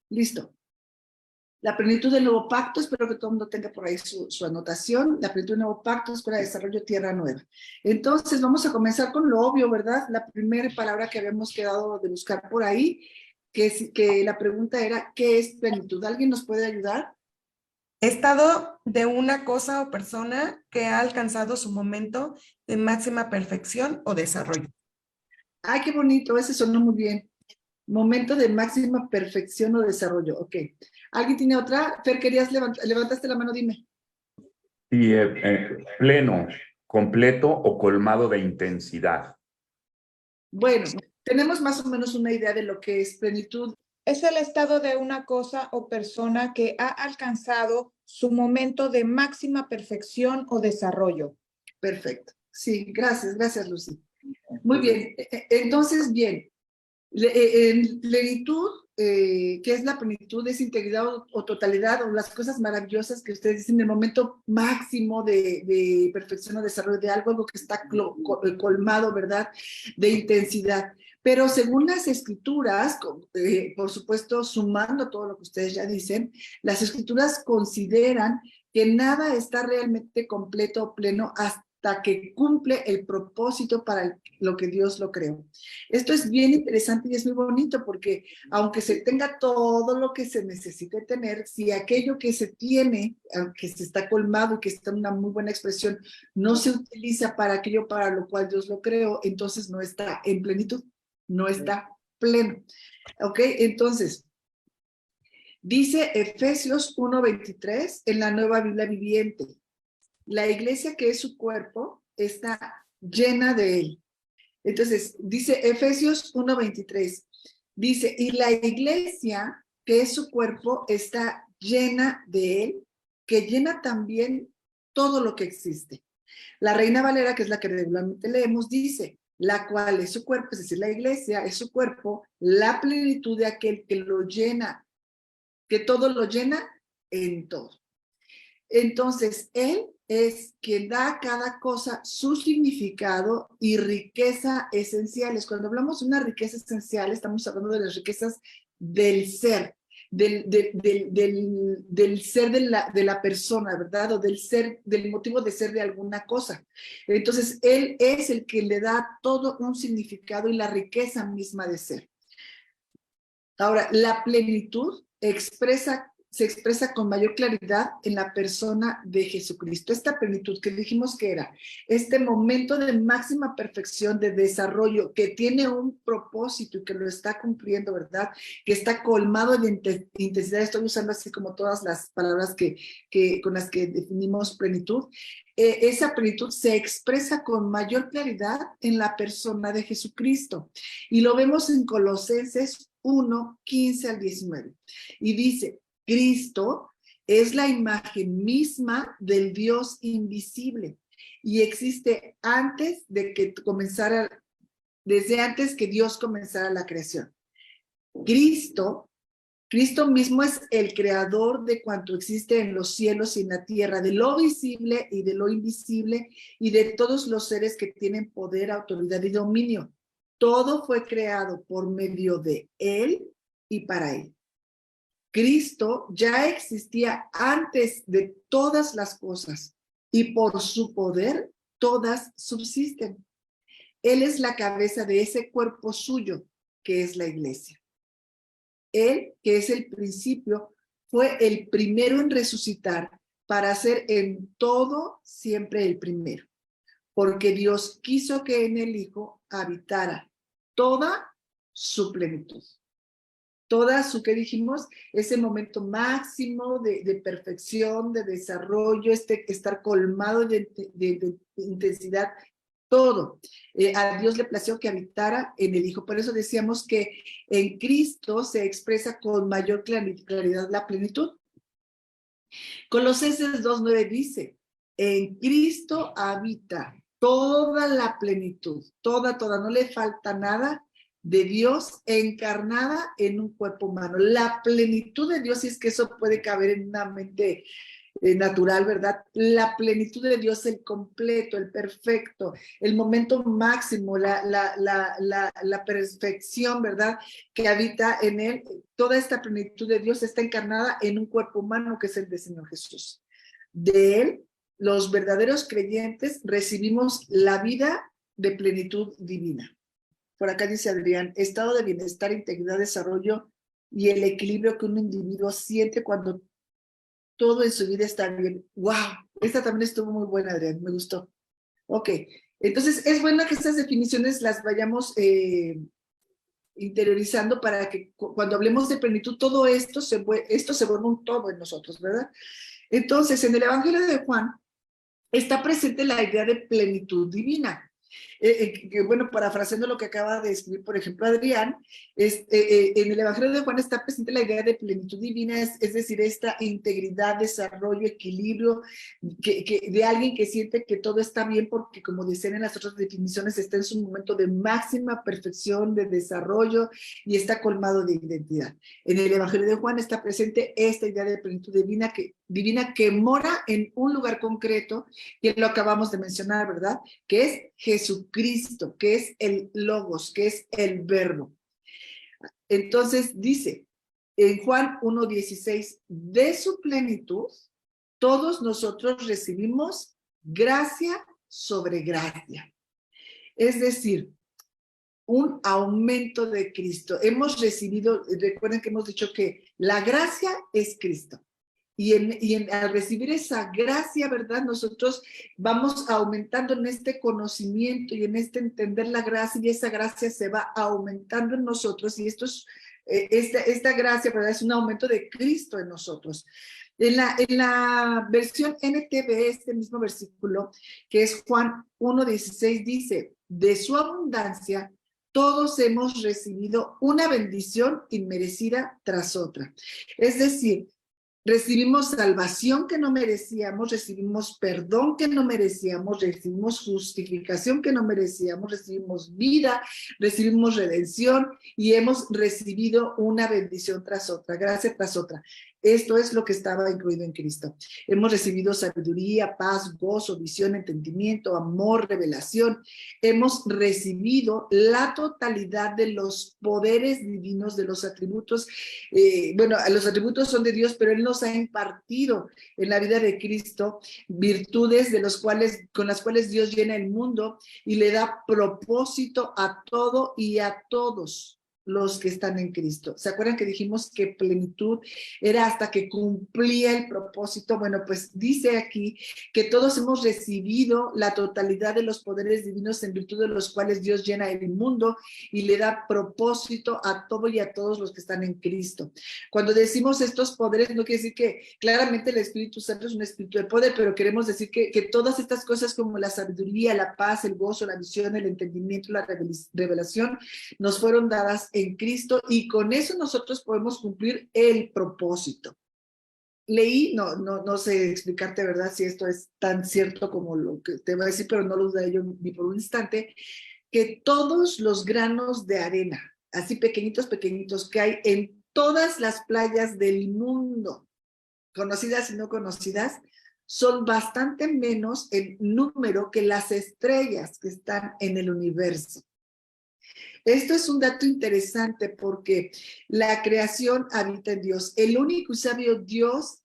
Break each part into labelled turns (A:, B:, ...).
A: Listo. La plenitud del nuevo pacto, espero que todo el mundo tenga por ahí su anotación. La plenitud del nuevo pacto, Escuela de Desarrollo Tierra Nueva. Entonces, vamos a comenzar con lo obvio, ¿verdad? La primera palabra que habíamos quedado de buscar por ahí, que la pregunta era, ¿qué es plenitud? ¿Alguien nos puede ayudar?
B: Estado de una cosa o persona que ha alcanzado su momento de máxima perfección o desarrollo.
A: Ay, qué bonito, ese sonó muy bien. Momento de máxima perfección o desarrollo, ok. ¿Alguien tiene otra? Fer, querías levantaste la mano, dime.
C: Y pleno, completo o colmado de intensidad.
A: Bueno, tenemos más o menos una idea de lo que es plenitud.
D: Es el estado de una cosa o persona que ha alcanzado su momento de máxima perfección o desarrollo.
A: Perfecto. Sí, gracias, Lucy. Muy bien. Entonces, bien. En plenitud, que es la plenitud, es integridad o totalidad, o las cosas maravillosas que ustedes dicen, el momento máximo de perfección o desarrollo de algo que está colmado, ¿verdad? De intensidad. Pero según las escrituras, por supuesto, sumando todo lo que ustedes ya dicen, las escrituras consideran que nada está realmente completo o pleno hasta que cumple el propósito para lo que Dios lo creó. Esto es bien interesante y es muy bonito porque aunque se tenga todo lo que se necesite tener, si aquello que se tiene, aunque se está colmado y que está en una muy buena expresión, no se utiliza para aquello para lo cual Dios lo creó, entonces no está en plenitud, no está pleno. ¿Ok? Entonces, dice Efesios 1:23 en la Nueva Biblia Viviente. La iglesia que es su cuerpo está llena de él. Entonces, dice Efesios 1:23, dice, y la iglesia que es su cuerpo está llena de él, que llena también todo lo que existe. La Reina Valera, que es la que regularmente leemos, dice, la cual es su cuerpo, es decir, la iglesia es su cuerpo, la plenitud de aquel que lo llena, que todo lo llena en todo. Entonces, él es quien da a cada cosa su significado y riqueza esenciales. Cuando hablamos de una riqueza esencial, estamos hablando de las riquezas del ser, del ser de la persona, ¿verdad? O del ser, del motivo de ser de alguna cosa. Entonces, él es el que le da todo un significado y la riqueza misma de ser. Ahora, la plenitud se expresa con mayor claridad en la persona de Jesucristo. Esta plenitud que dijimos que era este momento de máxima perfección, de desarrollo, que tiene un propósito y que lo está cumpliendo, ¿verdad? Que está colmado de intensidad. Estoy usando así como todas las palabras con las que definimos plenitud. Esa plenitud se expresa con mayor claridad en la persona de Jesucristo. Y lo vemos en Colosenses 1:15-19. Y dice, Cristo es la imagen misma del Dios invisible y existe antes de que comenzara, desde antes que Dios comenzara la creación. Cristo mismo es el creador de cuanto existe en los cielos y en la tierra, de lo visible y de lo invisible y de todos los seres que tienen poder, autoridad y dominio. Todo fue creado por medio de Él y para Él. Cristo ya existía antes de todas las cosas y por su poder todas subsisten. Él es la cabeza de ese cuerpo suyo que es la iglesia. Él, que es el principio, fue el primero en resucitar para ser en todo siempre el primero, porque Dios quiso que en el Hijo habitara toda su plenitud. Toda su, ¿qué dijimos? Ese momento máximo de perfección, de desarrollo, estar colmado de intensidad, todo. A Dios le plació que habitara en el Hijo. Por eso decíamos que en Cristo se expresa con mayor claridad la plenitud. Colosenses 2:9 dice, en Cristo habita toda la plenitud, toda, no le falta nada de Dios encarnada en un cuerpo humano. La plenitud de Dios, si es que eso puede caber en una mente natural, ¿verdad? La plenitud de Dios, el completo, el perfecto, el momento máximo, la perfección, ¿verdad? Que habita en él. Toda esta plenitud de Dios está encarnada en un cuerpo humano que es el del Señor Jesús. De él, los verdaderos creyentes recibimos la vida de plenitud divina. Por acá dice Adrián, estado de bienestar, integridad, desarrollo y el equilibrio que un individuo siente cuando todo en su vida está bien. ¡Wow! Esta también estuvo muy buena, Adrián, me gustó. Ok, entonces es bueno que estas definiciones las vayamos interiorizando para que cuando hablemos de plenitud, todo esto se vuelve un todo en nosotros, ¿verdad? Entonces, en el Evangelio de Juan está presente la idea de plenitud divina. Bueno, parafraseando lo que acaba de escribir, por ejemplo, Adrián, en el Evangelio de Juan está presente la idea de plenitud divina, es decir, esta integridad, desarrollo, equilibrio, de alguien que siente que todo está bien porque, como dicen en las otras definiciones, está en su momento de máxima perfección, de desarrollo y está colmado de identidad. En el Evangelio de Juan está presente esta idea de plenitud divina que mora en un lugar concreto, que lo acabamos de mencionar, ¿verdad? Que es Jesucristo, que es el Logos, que es el Verbo. Entonces dice en Juan 1:16, de su plenitud, todos nosotros recibimos gracia sobre gracia. Es decir, un aumento de Cristo. Hemos recibido, recuerden que hemos dicho que la gracia es Cristo. Al recibir esa gracia, ¿verdad? Nosotros vamos aumentando en este conocimiento y en este entender la gracia, y esa gracia se va aumentando en nosotros, y esta gracia, ¿verdad? Es un aumento de Cristo en nosotros. En la versión NTV, este mismo versículo, que es Juan 1:16, dice, de su abundancia, todos hemos recibido una bendición inmerecida tras otra. Es decir, recibimos salvación que no merecíamos, recibimos perdón que no merecíamos, recibimos justificación que no merecíamos, recibimos vida, recibimos redención y hemos recibido una bendición tras otra, gracia tras otra. Esto es lo que estaba incluido en Cristo. Hemos recibido sabiduría, paz, gozo, visión, entendimiento, amor, revelación. Hemos recibido la totalidad de los poderes divinos, de los atributos. Bueno, los atributos son de Dios, pero Él nos ha impartido en la vida de Cristo virtudes con las cuales Dios llena el mundo y le da propósito a todo y a todos los que están en Cristo. ¿Se acuerdan que dijimos que plenitud era hasta que cumplía el propósito? Bueno, pues dice aquí que todos hemos recibido la totalidad de los poderes divinos en virtud de los cuales Dios llena el mundo y le da propósito a todo y a todos los que están en Cristo. Cuando decimos estos poderes, no quiere decir que claramente el Espíritu Santo es un espíritu de poder, pero queremos decir que todas estas cosas como la sabiduría, la paz, el gozo, la visión, el entendimiento, la revelación, nos fueron dadas en Cristo, y con eso nosotros podemos cumplir el propósito. Leí, no sé explicarte, ¿verdad?, si esto es tan cierto como lo que te voy a decir, pero no lo dudaré yo ni por un instante, que todos los granos de arena, así pequeñitos, que hay en todas las playas del mundo, conocidas y no conocidas, son bastante menos en número que las estrellas que están en el universo. Esto es un dato interesante porque la creación habita en Dios. El único y sabio Dios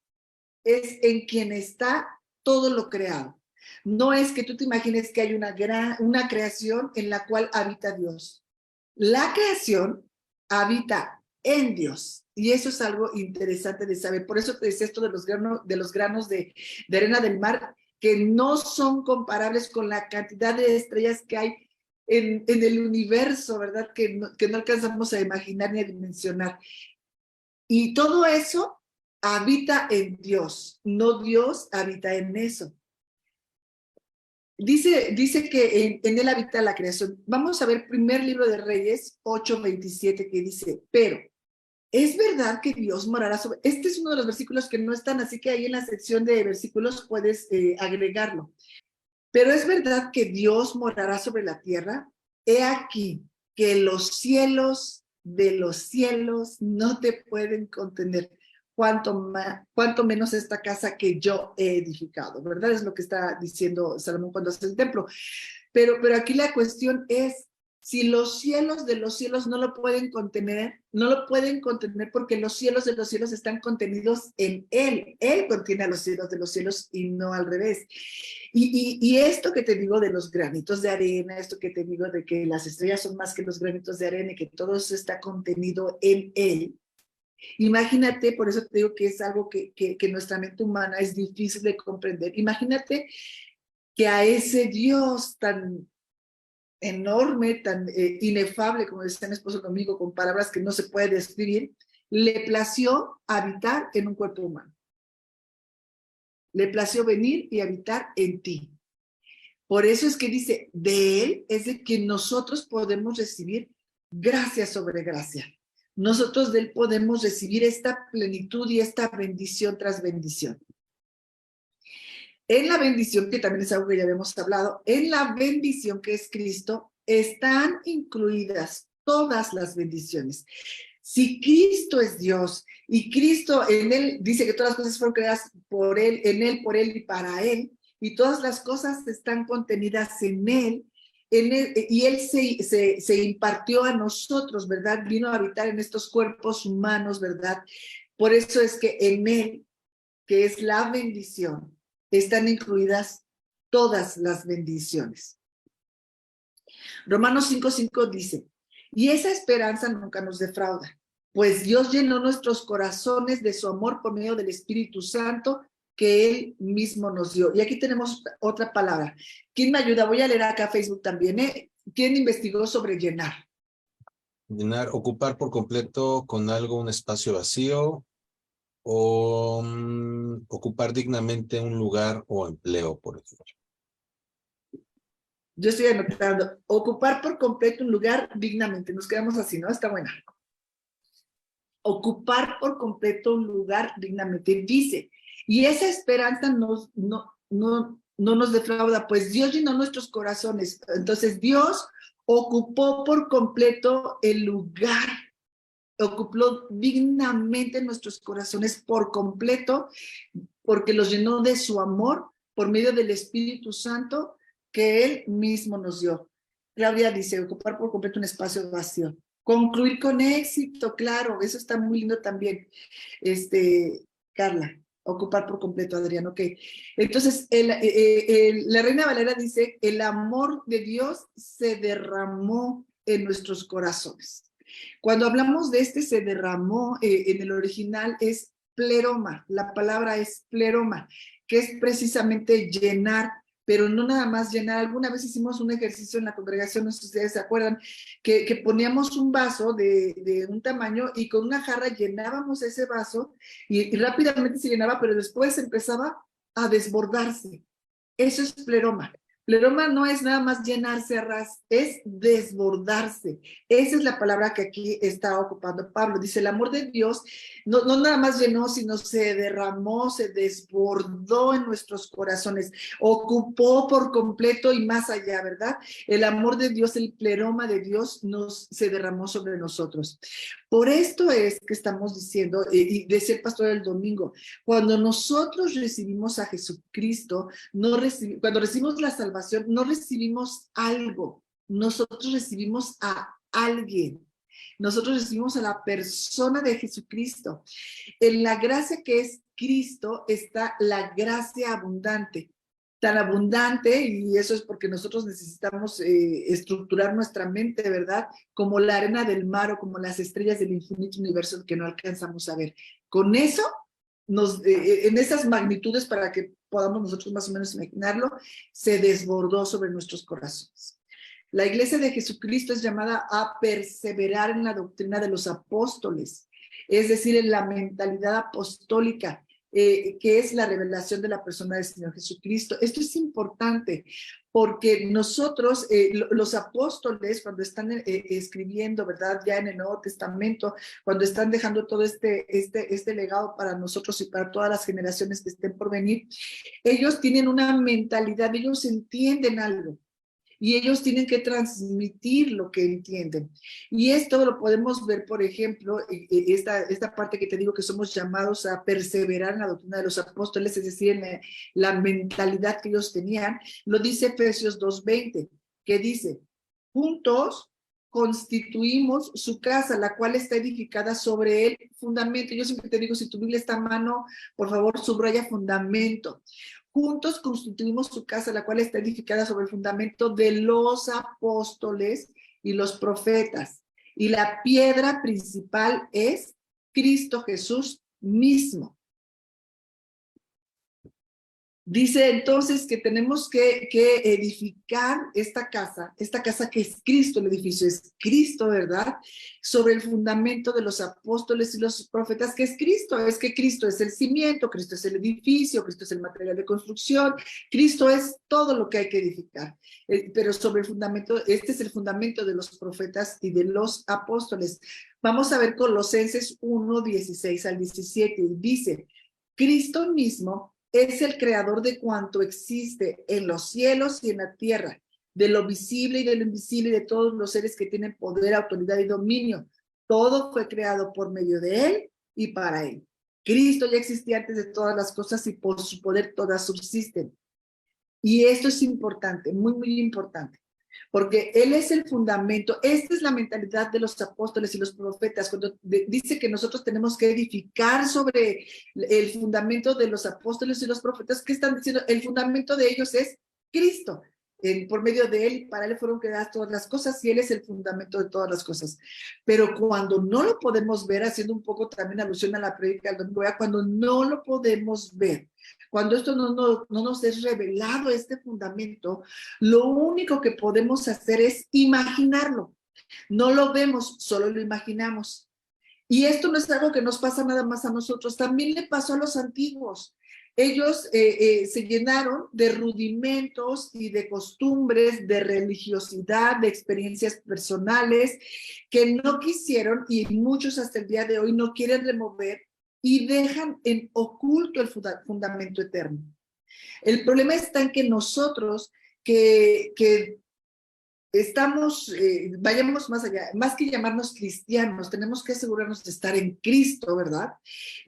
A: es en quien está todo lo creado. No es que tú te imagines que hay una creación en la cual habita Dios. La creación habita en Dios. Y eso es algo interesante de saber. Por eso te decía esto de los granos de arena del mar, que no son comparables con la cantidad de estrellas que hay en el universo, ¿verdad? Que no alcanzamos a imaginar ni a dimensionar. Y todo eso habita en Dios, no Dios habita en eso. Dice que en él habita la creación. Vamos a ver primer libro de Reyes 8:27, que dice, pero es verdad que Dios morará sobre... Este es uno de los versículos que no están, así que ahí en la sección de versículos puedes agregarlo. Pero es verdad que Dios morará sobre la tierra. He aquí que los cielos de los cielos no te pueden contener. cuánto menos esta casa que yo he edificado, ¿verdad? Es lo que está diciendo Salomón cuando hace el templo. Pero aquí la cuestión es, si los cielos de los cielos no lo pueden contener porque los cielos de los cielos están contenidos en Él. Él contiene a los cielos de los cielos y no al revés. Y esto que te digo de los granitos de arena, esto que te digo de que las estrellas son más que los granitos de arena y que todo eso está contenido en Él. Imagínate, por eso te digo que es algo que nuestra mente humana es difícil de comprender. Imagínate que a ese Dios tan enorme, tan inefable, como decía mi esposo conmigo, con palabras que no se puede describir, le plació habitar en un cuerpo humano. Le plació venir y habitar en ti. Por eso es que dice, de Él es de que nosotros podemos recibir gracia sobre gracia. Nosotros de Él podemos recibir esta plenitud y esta bendición tras bendición. En la bendición, que también es algo que ya habíamos hablado, en la bendición que es Cristo, están incluidas todas las bendiciones. Si Cristo es Dios y Cristo en Él dice que todas las cosas fueron creadas por Él, en Él, por Él y para Él, y todas las cosas están contenidas en Él, y Él se impartió a nosotros, ¿verdad? Vino a habitar en estos cuerpos humanos, ¿verdad? Por eso es que en Él, que es la bendición, están incluidas todas las bendiciones. Romanos 5:5 dice, y esa esperanza nunca nos defrauda, pues Dios llenó nuestros corazones de su amor por medio del Espíritu Santo que Él mismo nos dio. Y aquí tenemos otra palabra. ¿Quién me ayuda? Voy a leer acá Facebook también, ¿eh? ¿Quién investigó sobre llenar?
E: Llenar, ocupar por completo con algo un espacio vacío o ocupar dignamente un lugar o empleo, por ejemplo.
A: Yo estoy anotando, ocupar por completo un lugar dignamente. Nos quedamos así, ¿no? Está buena. Ocupar por completo un lugar dignamente. Dice, y esa esperanza no nos defrauda, pues Dios llenó nuestros corazones. Entonces Dios ocupó por completo el lugar, ocupó dignamente nuestros corazones por completo, porque los llenó de su amor por medio del Espíritu Santo que Él mismo nos dio. Claudia dice, ocupar por completo un espacio vacío. Concluir con éxito, claro, eso está muy lindo también. Carla, ocupar por completo, Adrián, ok. Entonces, la Reina Valera dice, el amor de Dios se derramó en nuestros corazones. Cuando hablamos de se derramó, en el original es pleroma, la palabra es pleroma, que es precisamente llenar, pero no nada más llenar. Alguna vez hicimos un ejercicio en la congregación, no sé si ustedes se acuerdan, que poníamos un vaso de un tamaño y con una jarra llenábamos ese vaso y rápidamente se llenaba, pero después empezaba a desbordarse. Eso es pleroma. Pleroma no es nada más llenarse a ras, es desbordarse. Esa es la palabra que aquí está ocupando Pablo. Dice, el amor de Dios no nada más llenó, sino se derramó, se desbordó en nuestros corazones, ocupó por completo y más allá, ¿verdad? El amor de Dios, el pleroma de Dios se derramó sobre nosotros. Por esto es que estamos diciendo, y decía el pastor el domingo, cuando nosotros recibimos a Jesucristo, cuando recibimos la salvación, no recibimos algo, nosotros recibimos a alguien. Nosotros recibimos a la persona de Jesucristo. En la gracia que es Cristo está la gracia abundante. Tan abundante, y eso es porque nosotros necesitamos estructurar nuestra mente, ¿verdad? Como la arena del mar o como las estrellas del infinito universo que no alcanzamos a ver. Con eso, en esas magnitudes, para que podamos nosotros más o menos imaginarlo, se desbordó sobre nuestros corazones. La Iglesia de Jesucristo es llamada a perseverar en la doctrina de los apóstoles, es decir, en la mentalidad apostólica, que es la revelación de la persona del Señor Jesucristo. Esto es importante porque nosotros, los apóstoles, cuando están escribiendo, ¿verdad? Ya en el Nuevo Testamento, cuando están dejando todo este legado para nosotros y para todas las generaciones que estén por venir, ellos tienen una mentalidad, ellos entienden algo. y ellos tienen que transmitir lo que entienden. Y esto lo podemos ver, por ejemplo, esta parte que te digo que somos llamados a perseverar en la doctrina de los apóstoles, es decir, en la mentalidad que ellos tenían, lo dice Efesios 2:20, que dice, juntos constituimos su casa, la cual está edificada sobre el fundamento. Yo siempre te digo, si tu Biblia está a mano, por favor, subraya fundamento. Juntos constituimos su casa, la cual está edificada sobre el fundamento de los apóstoles y los profetas. Y la piedra principal es Cristo Jesús mismo. Dice entonces que tenemos que edificar esta casa que es Cristo, el edificio es Cristo, ¿verdad? Sobre el fundamento de los apóstoles y los profetas, que es Cristo. Es que Cristo es el cimiento, Cristo es el edificio, Cristo es el material de construcción, Cristo es todo lo que hay que edificar. Pero sobre el fundamento, este es el fundamento de los profetas y de los apóstoles. Vamos a ver Colosenses 1:16 al 17, y dice, Cristo mismo es el creador de cuanto existe en los cielos y en la tierra, de lo visible y de lo invisible, y de todos los seres que tienen poder, autoridad y dominio. Todo fue creado por medio de Él y para Él. Cristo ya existía antes de todas las cosas y por su poder todas subsisten. Y esto es importante, muy, muy importante. Porque Él es el fundamento. Esta es la mentalidad de los apóstoles y los profetas, cuando dice que nosotros tenemos que edificar sobre el fundamento de los apóstoles y los profetas. ¿Qué están diciendo? El fundamento de ellos es Cristo. Por medio de Él y para Él fueron creadas todas las cosas, y Él es el fundamento de todas las cosas. Pero cuando no lo podemos ver, haciendo un poco también alusión a la prédica del domingo, cuando no lo podemos ver, cuando esto no nos es revelado, este fundamento, lo único que podemos hacer es imaginarlo. No lo vemos, solo lo imaginamos. Y esto no es algo que nos pasa nada más a nosotros, también le pasó a los antiguos. Ellos se llenaron de rudimentos y de costumbres, de religiosidad, de experiencias personales que no quisieron, y muchos hasta el día de hoy no quieren remover, y dejan en oculto el fundamento eterno. El problema está en que nosotros que estamos, vayamos más allá, más que llamarnos cristianos, tenemos que asegurarnos de estar en Cristo, ¿verdad?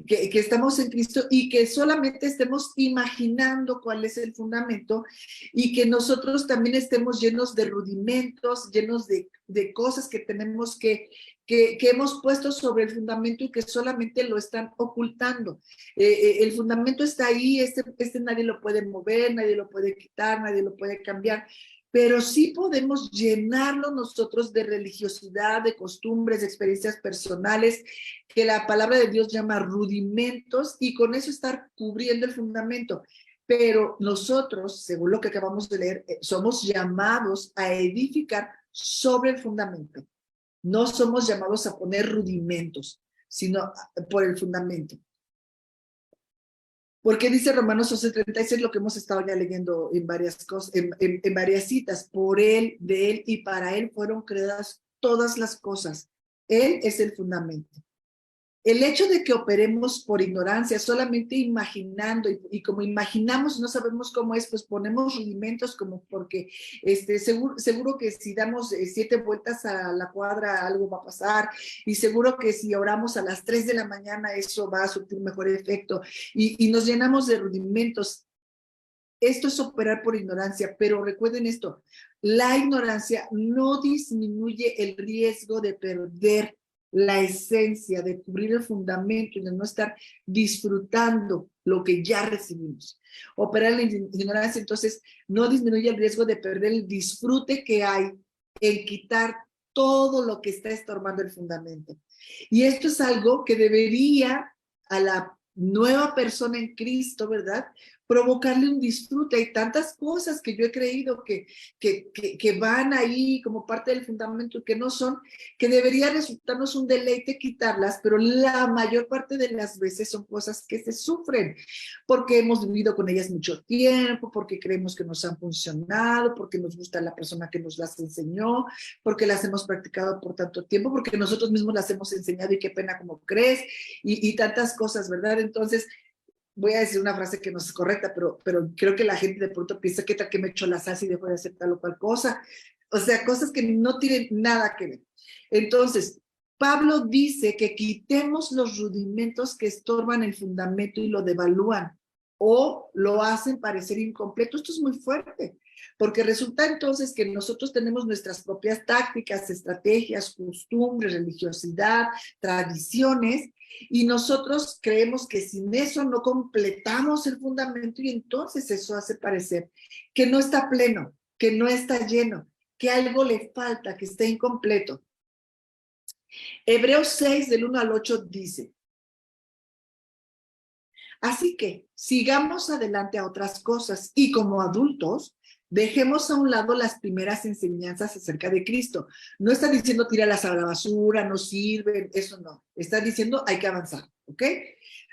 A: Que estamos en Cristo y que solamente estemos imaginando cuál es el fundamento, y que nosotros también estemos llenos de rudimentos, llenos de cosas que tenemos que hemos puesto sobre el fundamento y que solamente lo están ocultando. El fundamento está ahí, este nadie lo puede mover, nadie lo puede quitar, nadie lo puede cambiar. Pero sí podemos llenarlo nosotros de religiosidad, de costumbres, de experiencias personales, que la palabra de Dios llama rudimentos, y con eso estar cubriendo el fundamento. Pero nosotros, según lo que acabamos de leer, somos llamados a edificar sobre el fundamento. No somos llamados a poner rudimentos, sino por el fundamento. Porque dice Romanos 11:36, lo que hemos estado ya leyendo en varias cosas, en varias citas. Por Él, de Él y para Él fueron creadas todas las cosas. Él es el fundamento. El hecho de que operemos por ignorancia, solamente imaginando, y como imaginamos no sabemos cómo es, pues ponemos rudimentos, como porque seguro que si damos 7 vueltas a la cuadra algo va a pasar, y seguro que si oramos a las 3 de la mañana eso va a surtir mejor efecto, y nos llenamos de rudimentos. Esto es operar por ignorancia, pero recuerden esto, la ignorancia no disminuye el riesgo de perder la esencia, de cubrir el fundamento y de no estar disfrutando lo que ya recibimos. Operar en la ignorancia, entonces, no disminuye el riesgo de perder el disfrute que hay en quitar todo lo que está estorbando el fundamento. Y esto es algo que debería a la nueva persona en Cristo, ¿verdad?, provocarle un disfrute. Hay tantas cosas que yo he creído que van ahí como parte del fundamento y que no son, que debería resultarnos un deleite quitarlas, pero la mayor parte de las veces son cosas que se sufren, porque hemos vivido con ellas mucho tiempo, porque creemos que nos han funcionado, porque nos gusta la persona que nos las enseñó, porque las hemos practicado por tanto tiempo, porque nosotros mismos las hemos enseñado y qué pena como crees, y tantas cosas, ¿verdad? Entonces, voy a decir una frase que no es correcta, pero creo que la gente de pronto piensa que tal que me echo la salsa y dejo de hacer tal o cual cosa. O sea, cosas que no tienen nada que ver. Entonces, Pablo dice que quitemos los rudimentos que estorban el fundamento y lo devalúan o lo hacen parecer incompleto. Esto es muy fuerte, porque resulta entonces que nosotros tenemos nuestras propias tácticas, estrategias, costumbres, religiosidad, tradiciones, y nosotros creemos que sin eso no completamos el fundamento y entonces eso hace parecer que no está pleno, que no está lleno, que algo le falta, que está incompleto. Hebreos 6, del 1 al 8 dice: así que sigamos adelante a otras cosas y como adultos dejemos a un lado las primeras enseñanzas acerca de Cristo. No está diciendo tíralas a la basura, no sirven, eso no. Está diciendo hay que avanzar, ¿ok?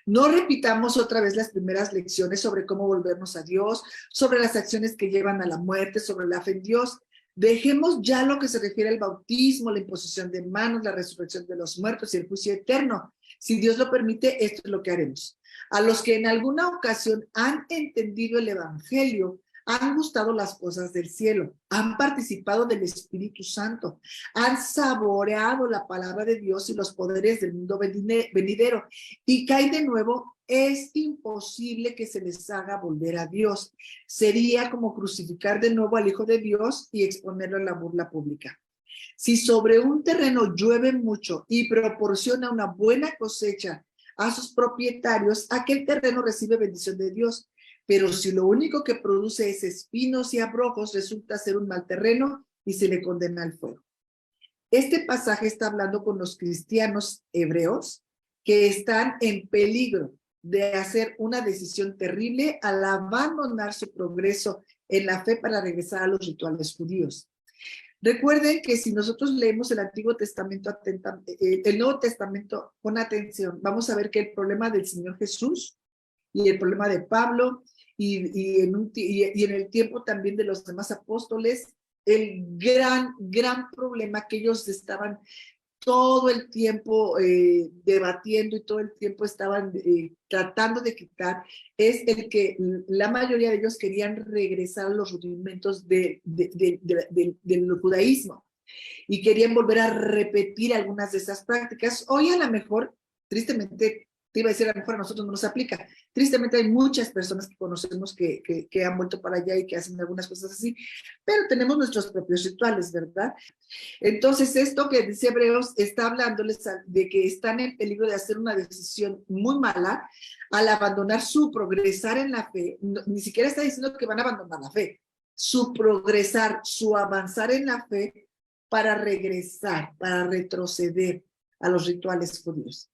A: No repitamos otra vez las primeras lecciones sobre cómo volvernos a Dios, sobre las acciones que llevan a la muerte, sobre la fe en Dios. Dejemos ya lo que se refiere al bautismo, la imposición de manos, la resurrección de los muertos y el juicio eterno. Si Dios lo permite, esto es lo que haremos. A los que en alguna ocasión han entendido el evangelio, han gustado las cosas del cielo, han participado del Espíritu Santo, han saboreado la palabra de Dios y los poderes del mundo venidero, y caen de nuevo, es imposible que se les haga volver a Dios. Sería como crucificar de nuevo al Hijo de Dios y exponerlo a la burla pública. Si sobre un terreno llueve mucho y proporciona una buena cosecha a sus propietarios, aquel terreno recibe bendición de Dios. Pero si lo único que produce es espinos y abrojos, resulta ser un mal terreno y se le condena al fuego. Este pasaje está hablando con los cristianos hebreos que están en peligro de hacer una decisión terrible al abandonar su progreso en la fe para regresar a los rituales judíos. Recuerden que si nosotros leemos el Antiguo Testamento, el Nuevo Testamento con atención, vamos a ver que el problema del Señor Jesús y el problema de Pablo y en el tiempo también de los demás apóstoles, el gran problema que ellos estaban todo el tiempo debatiendo y todo el tiempo estaban tratando de quitar, es el que la mayoría de ellos querían regresar a los rudimentos del judaísmo y querían volver a repetir algunas de esas prácticas. Hoy a lo mejor, tristemente, te iba a decir, a lo mejor a nosotros no nos aplica. Tristemente hay muchas personas que conocemos que han vuelto para allá y que hacen algunas cosas así, pero tenemos nuestros propios rituales, ¿verdad? Entonces, esto que dice Hebreos está hablándoles de que están en peligro de hacer una decisión muy mala al abandonar su progresar en la fe. No, ni siquiera está diciendo que van a abandonar la fe. Su progresar, su avanzar en la fe para regresar, para retroceder a los rituales judíos,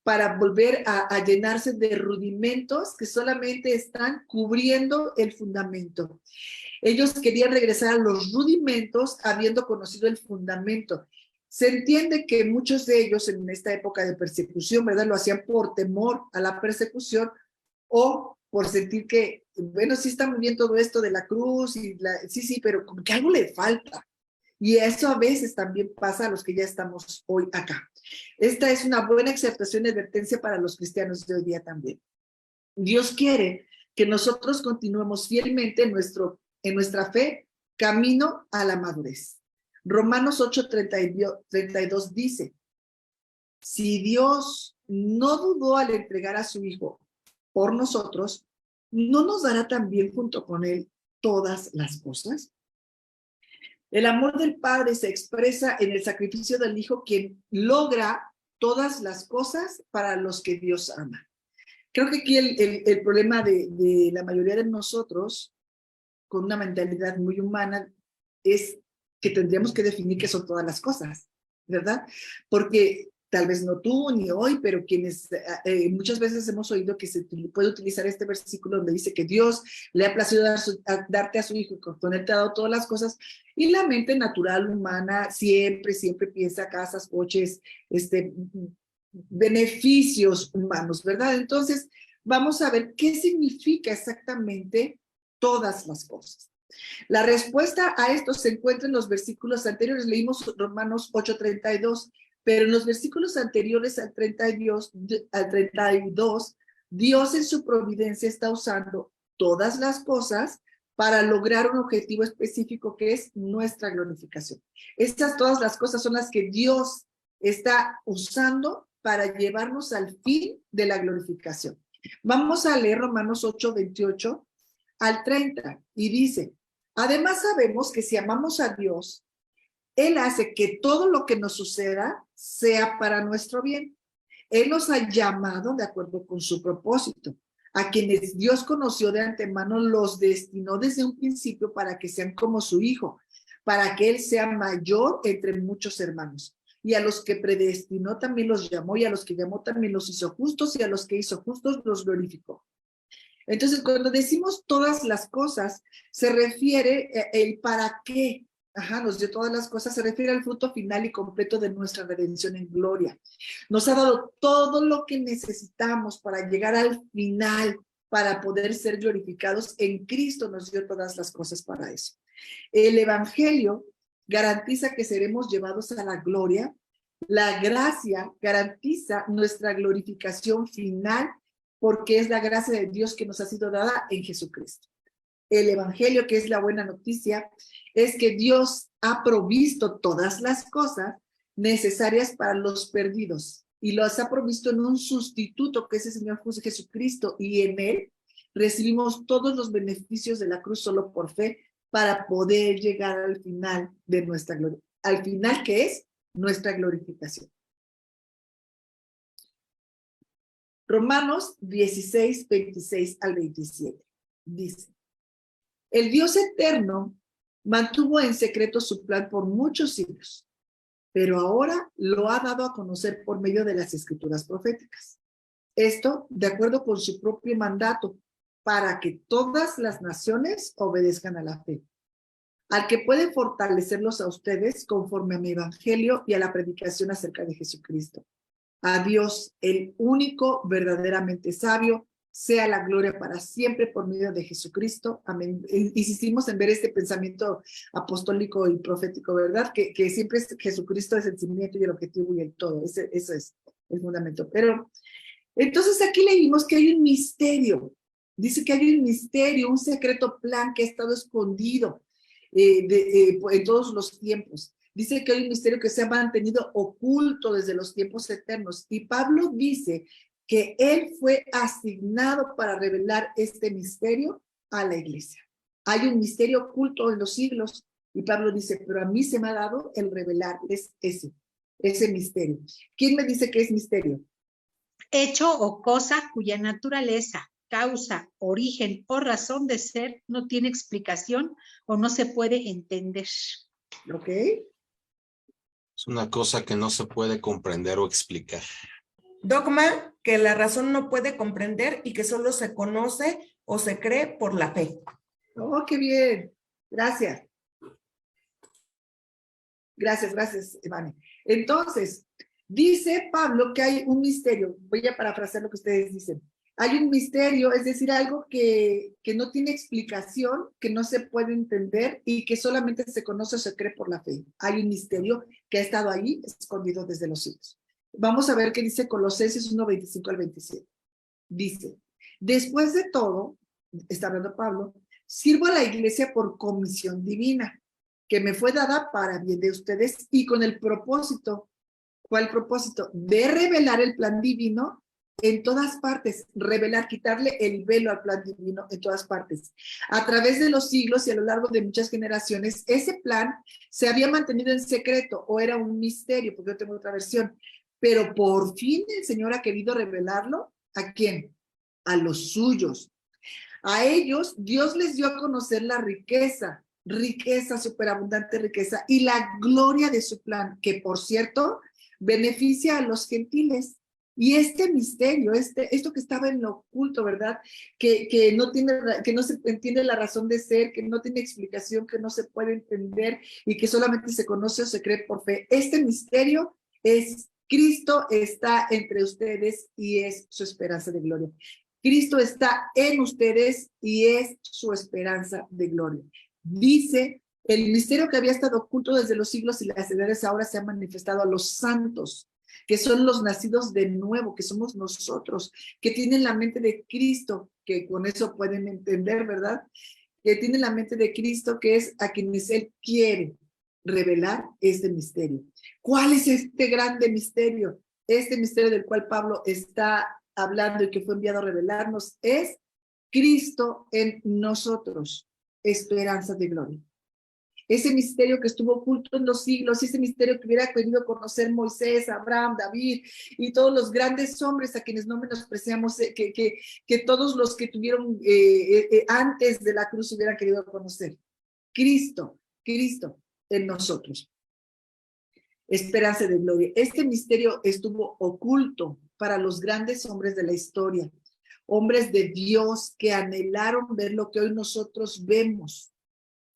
A: para volver a llenarse de rudimentos que solamente están cubriendo el fundamento. Ellos querían regresar a los rudimentos habiendo conocido el fundamento. Se entiende que muchos de ellos en esta época de persecución, ¿verdad? Lo hacían por temor a la persecución o por sentir que, bueno, sí está muy bien todo esto de la cruz, y sí, pero como que algo le falta. Y eso a veces también pasa a los que ya estamos hoy acá. Esta es una buena exhortación y advertencia para los cristianos de hoy día también. Dios quiere que nosotros continuemos fielmente en nuestra fe, camino a la madurez. Romanos 8:32 dice: si Dios no dudó al entregar a su Hijo por nosotros, ¿no nos dará también junto con Él todas las cosas? El amor del Padre se expresa en el sacrificio del Hijo, quien logra todas las cosas para los que Dios ama. Creo que aquí el problema de la mayoría de nosotros, con una mentalidad muy humana, es que tendríamos que definir qué son todas las cosas, ¿verdad? Porque tal vez no tú ni hoy, pero quienes muchas veces hemos oído que se puede utilizar este versículo donde dice que Dios le ha placido darte a su Hijo y con Él te ha dado todas las cosas, y la mente natural humana siempre piensa casas, coches, beneficios humanos, ¿verdad? Entonces, vamos a ver qué significa exactamente todas las cosas. La respuesta a esto se encuentra en los versículos anteriores. Leímos Romanos 8:32, pero en los versículos anteriores al 32 Dios en su providencia está usando todas las cosas para lograr un objetivo específico que es nuestra glorificación. Estas todas las cosas son las que Dios está usando para llevarnos al fin de la glorificación. Vamos a leer Romanos 8, 28 al 30 y dice, además sabemos que si amamos a Dios, Él hace que todo lo que nos suceda sea para nuestro bien. Él nos ha llamado de acuerdo con su propósito. A quienes Dios conoció de antemano, los destinó desde un principio para que sean como su Hijo, para que Él sea mayor entre muchos hermanos. Y a los que predestinó también los llamó, y a los que llamó también los hizo justos, y a los que hizo justos los glorificó. Entonces, cuando decimos todas las cosas, se refiere el para qué. Nos dio todas las cosas, se refiere al fruto final y completo de nuestra redención en gloria. Nos ha dado todo lo que necesitamos para llegar al final, para poder ser glorificados. En Cristo nos dio todas las cosas para eso. El Evangelio garantiza que seremos llevados a la gloria. La gracia garantiza nuestra glorificación final, porque es la gracia de Dios que nos ha sido dada en Jesucristo. El Evangelio, que es la buena noticia, es que Dios ha provisto todas las cosas necesarias para los perdidos y los ha provisto en un sustituto que es el Señor Jesucristo, y en Él recibimos todos los beneficios de la cruz solo por fe para poder llegar al final de nuestra gloria, al final que es nuestra glorificación. Romanos 16, 26 al 27 dice, el Dios eterno mantuvo en secreto su plan por muchos siglos, pero ahora lo ha dado a conocer por medio de las escrituras proféticas. Esto de acuerdo con su propio mandato, para que todas las naciones obedezcan a la fe, al que puede fortalecerlos a ustedes conforme a mi evangelio y a la predicación acerca de Jesucristo. A Dios, el único verdaderamente sabio, sea la gloria para siempre por medio de Jesucristo. Amén. Insistimos en ver este pensamiento apostólico y profético, ¿verdad? Que siempre es Jesucristo es el cimiento y el objetivo y el todo. Eso es el fundamento. Pero entonces aquí leímos que hay un misterio. Dice que hay un misterio, un secreto plan que ha estado escondido en todos los tiempos. Dice que hay un misterio que se ha mantenido oculto desde los tiempos eternos. Y Pablo dice que él fue asignado para revelar este misterio a la iglesia. Hay un misterio oculto en los siglos, y Pablo dice, pero a mí se me ha dado el revelarles ese misterio. ¿Quién me dice que es misterio?
F: Hecho o cosa cuya naturaleza, causa, origen o razón de ser no tiene explicación o no se puede entender.
A: ¿Ok?
E: Es una cosa que no se puede comprender o explicar.
B: Dogma que la razón no puede comprender y que solo se conoce o se cree por la fe.
A: Oh, qué bien. Gracias. Gracias, Ivane. Entonces, dice Pablo que hay un misterio. Voy a parafrasear lo que ustedes dicen. Hay un misterio, es decir, algo que no tiene explicación, que no se puede entender y que solamente se conoce o se cree por la fe. Hay un misterio que ha estado ahí escondido desde los siglos. Vamos a ver qué dice Colosenses 1, 25 al 27. Dice, después de todo, está hablando Pablo, sirvo a la iglesia por comisión divina, que me fue dada para bien de ustedes y con el propósito, ¿cuál propósito? De revelar el plan divino en todas partes, revelar, quitarle el velo al plan divino en todas partes. A través de los siglos y a lo largo de muchas generaciones, ese plan se había mantenido en secreto o era un misterio, porque yo tengo otra versión. Pero por fin el Señor ha querido revelarlo. ¿A quién? A los suyos. A ellos, Dios les dio a conocer la riqueza, superabundante riqueza, y la gloria de su plan, que por cierto, beneficia a los gentiles. Y este misterio, esto que estaba en lo oculto, ¿verdad? Que no se entiende la razón de ser, que no tiene explicación, que no se puede entender y que solamente se conoce o se cree por fe. Este misterio es Cristo está entre ustedes y es su esperanza de gloria. Cristo está en ustedes y es su esperanza de gloria. Dice, el misterio que había estado oculto desde los siglos y las edades ahora se ha manifestado a los santos. que son los nacidos de nuevo, que somos nosotros, que tienen la mente de Cristo, que con eso pueden entender, ¿verdad? Que tienen la mente de Cristo, que es a quienes Él quiere revelar este misterio. ¿Cuál es este grande misterio? Este misterio del cual Pablo está hablando y que fue enviado a revelarnos es Cristo en nosotros, esperanza de gloria. Ese misterio que estuvo oculto en los siglos, ese misterio que hubiera querido conocer Moisés, Abraham, David y todos los grandes hombres a quienes no menospreciamos, que todos los que tuvieron antes de la cruz hubieran querido conocer. Cristo en nosotros. Esperanza de gloria. Este misterio estuvo oculto para los grandes hombres de la historia, hombres de Dios que anhelaron ver lo que hoy nosotros vemos.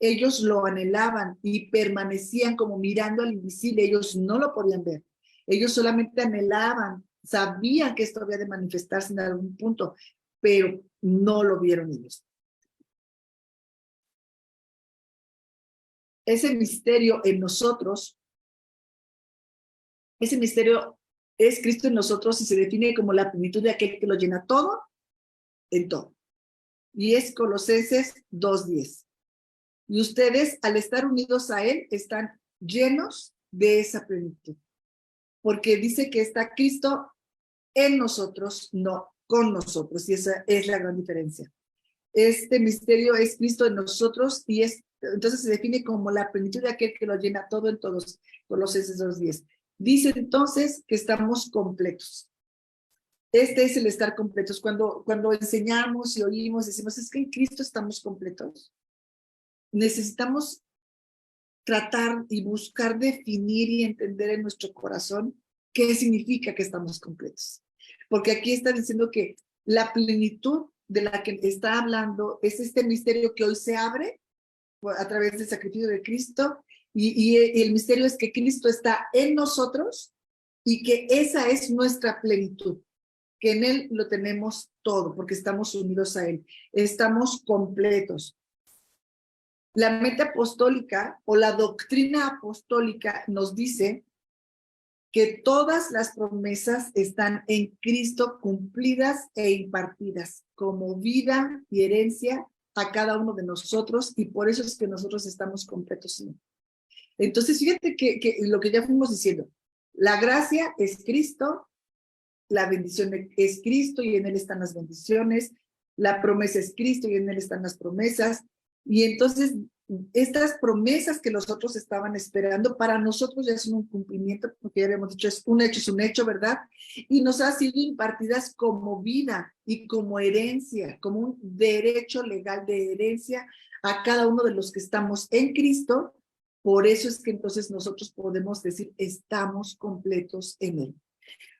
A: Ellos lo anhelaban y permanecían como mirando al invisible. Ellos no lo podían ver. Ellos solamente anhelaban, sabían que esto había de manifestarse en algún punto, pero no lo vieron ellos. Ese misterio en nosotros, ese misterio es Cristo en nosotros y se define como la plenitud de aquel que lo llena todo en todo. Y es Colosenses 2:10. Y ustedes, al estar unidos a Él, están llenos de esa plenitud. Porque dice que está Cristo en nosotros, no con nosotros. Y esa es la gran diferencia. Este misterio es Cristo en nosotros y entonces se define como la plenitud de aquel que lo llena todo en todos. Colosenses 2:10. Dice entonces que estamos completos. Este es el estar completos. Cuando enseñamos y oímos, decimos, es que en Cristo estamos completos. Necesitamos tratar y buscar definir y entender en nuestro corazón qué significa que estamos completos. Porque aquí está diciendo que la plenitud de la que está hablando es este misterio que hoy se abre a través del sacrificio de Cristo y el misterio es que Cristo está en nosotros y que esa es nuestra plenitud, que en Él lo tenemos todo porque estamos unidos a Él, estamos completos. La mente apostólica o la doctrina apostólica nos dice que todas las promesas están en Cristo cumplidas e impartidas como vida y herencia a cada uno de nosotros y por eso es que nosotros estamos completos. Entonces, fíjate que lo que ya fuimos diciendo, la gracia es Cristo, la bendición es Cristo y en Él están las bendiciones, la promesa es Cristo y en Él están las promesas. Y entonces, estas promesas que los otros estaban esperando, para nosotros ya son un cumplimiento, porque ya habíamos dicho, es un hecho, ¿verdad? Y nos ha sido impartidas como vida y como herencia, como un derecho legal de herencia a cada uno de los que estamos en Cristo. Por eso es que entonces nosotros podemos decir, estamos completos en Él.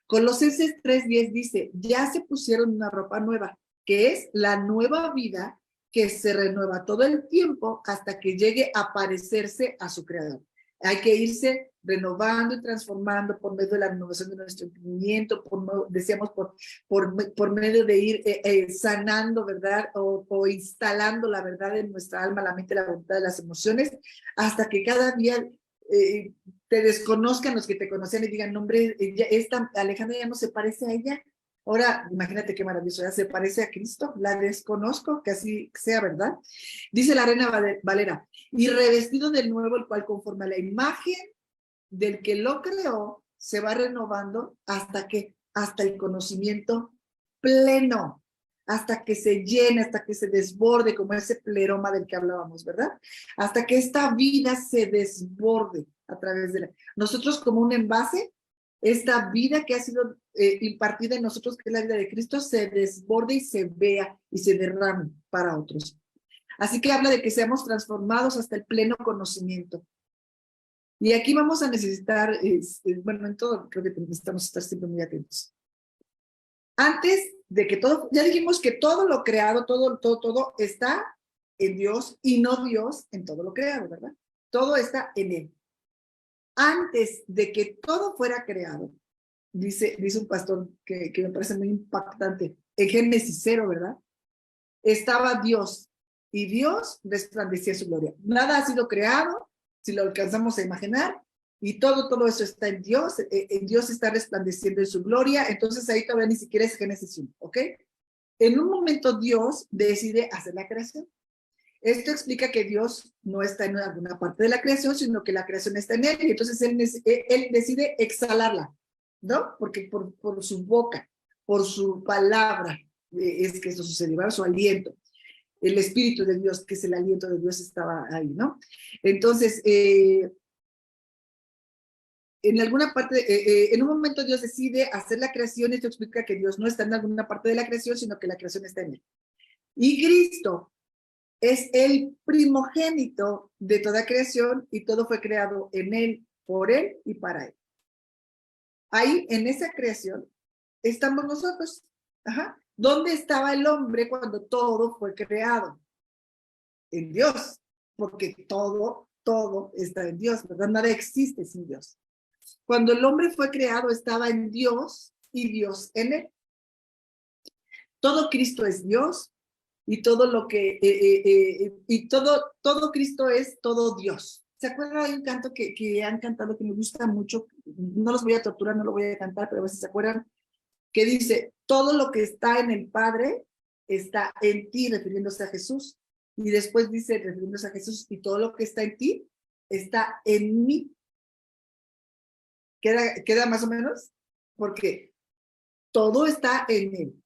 A: Colosenses 3:10 dice, ya se pusieron una ropa nueva, que es la nueva vida que se renueva todo el tiempo hasta que llegue a parecerse a su creador. Hay que irse renovando y transformando por medio de la renovación de nuestro entendimiento, decíamos, por medio de ir sanando, ¿verdad? O instalando la verdad en nuestra alma, la mente, la voluntad, de las emociones, hasta que cada día te desconozcan los que te conocían y digan, no, hombre, esta Alejandra ya no se parece a ella. Ahora, imagínate qué maravilloso, ya se parece a Cristo, la desconozco, que así sea, ¿verdad? Dice la Reina Valera, y revestido del nuevo, el cual conforme a la imagen del que lo creó, se va renovando hasta el conocimiento pleno, hasta que se llene, hasta que se desborde, como ese pleroma del que hablábamos, ¿verdad? Hasta que esta vida se desborde a través de nosotros como un envase. Esta vida que ha sido impartida en nosotros, que es la vida de Cristo, se desborde y se vea y se derrame para otros. Así que habla de que seamos transformados hasta el pleno conocimiento. Y aquí vamos a necesitar, bueno, en todo creo que necesitamos estar siempre muy atentos. Antes de que todo, ya dijimos que todo lo creado, todo está en Dios y no Dios en todo lo creado, ¿verdad? Todo está en Él. Antes de que todo fuera creado, dice un pastor que me parece muy impactante, en Génesis 0, ¿verdad? Estaba Dios y Dios resplandecía su gloria. Nada ha sido creado, si lo alcanzamos a imaginar, y todo eso está en Dios está resplandeciendo en su gloria, entonces ahí todavía ni siquiera es Génesis 1, ¿ok? En un momento Dios decide hacer la creación. Esto explica que Dios no está en alguna parte de la creación, sino que la creación está en Él, y entonces Él decide exhalarla, ¿no? Porque por su boca, por su palabra, es que eso sucedió, ¿verdad? Su aliento. El Espíritu de Dios, que es el aliento de Dios, estaba ahí, ¿no? Entonces, en alguna parte, en un momento Dios decide hacer la creación, esto explica que Dios no está en alguna parte de la creación, sino que la creación está en Él. Y Cristo es el primogénito de toda creación y todo fue creado en Él, por Él y para Él. Ahí, en esa creación, estamos nosotros. Ajá. ¿Dónde estaba el hombre cuando todo fue creado? En Dios, porque todo está en Dios, ¿verdad? Nada existe sin Dios. Cuando el hombre fue creado, estaba en Dios y Dios en él. Todo Cristo es Dios y todo lo que, todo Cristo es todo Dios. ¿Se acuerdan? Hay un canto que han cantado que me gusta mucho, no los voy a torturar, no lo voy a cantar, pero a ver si se acuerdan, que dice, todo lo que está en el Padre está en ti, refiriéndose a Jesús. Y después dice, refiriéndose a Jesús, y todo lo que está en ti está en mí. ¿Queda más o menos? Porque todo está en él.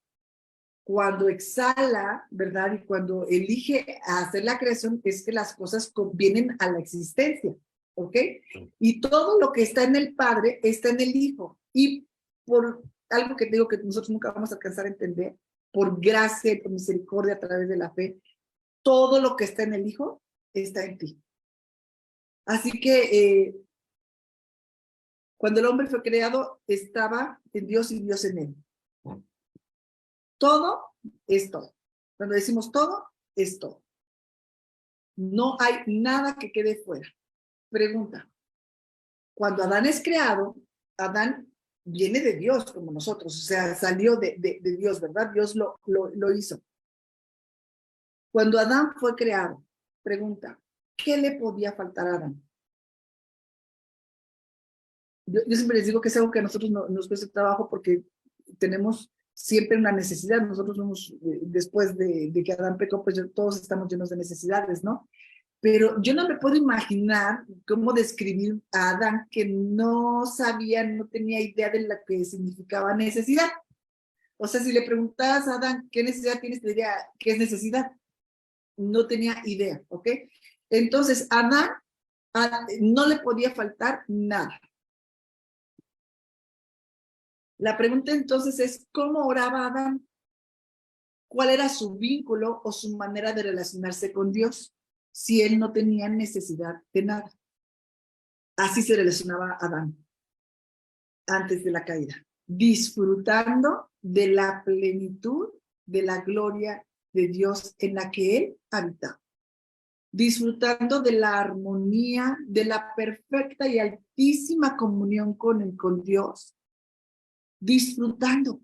A: Cuando exhala, ¿verdad? Y cuando elige hacer la creación, es que las cosas convienen a la existencia, ¿ok? Y todo lo que está en el Padre está en el Hijo. Y por algo que te digo que nosotros nunca vamos a alcanzar a entender, por gracia y por misericordia a través de la fe, todo lo que está en el Hijo está en ti. Así que cuando el hombre fue creado, estaba en Dios y Dios en él. Todo es todo. Cuando decimos todo, es todo. No hay nada que quede fuera. Pregunta. Cuando Adán es creado, Adán viene de Dios como nosotros, o sea, salió de Dios, ¿verdad? Dios lo hizo. Cuando Adán fue creado, pregunta, ¿qué le podía faltar a Adán? Yo siempre les digo que es algo que a nosotros nos cuesta trabajo porque tenemos siempre una necesidad. Nosotros somos, después de que Adán pecó, pues todos estamos llenos de necesidades, ¿no? Pero yo no me puedo imaginar cómo describir a Adán que no sabía, no tenía idea de lo que significaba necesidad. O sea, si le preguntas a Adán, ¿qué necesidad tienes? Te diría, ¿qué es necesidad? No tenía idea, ¿ok? Entonces, a Adán no le podía faltar nada. La pregunta entonces es, ¿cómo oraba Adán? ¿Cuál era su vínculo o su manera de relacionarse con Dios si él no tenía necesidad de nada? Así se relacionaba Adán antes de la caída, disfrutando de la plenitud de la gloria de Dios en la que él habitaba, disfrutando de la armonía, de la perfecta y altísima comunión con Dios, disfrutando.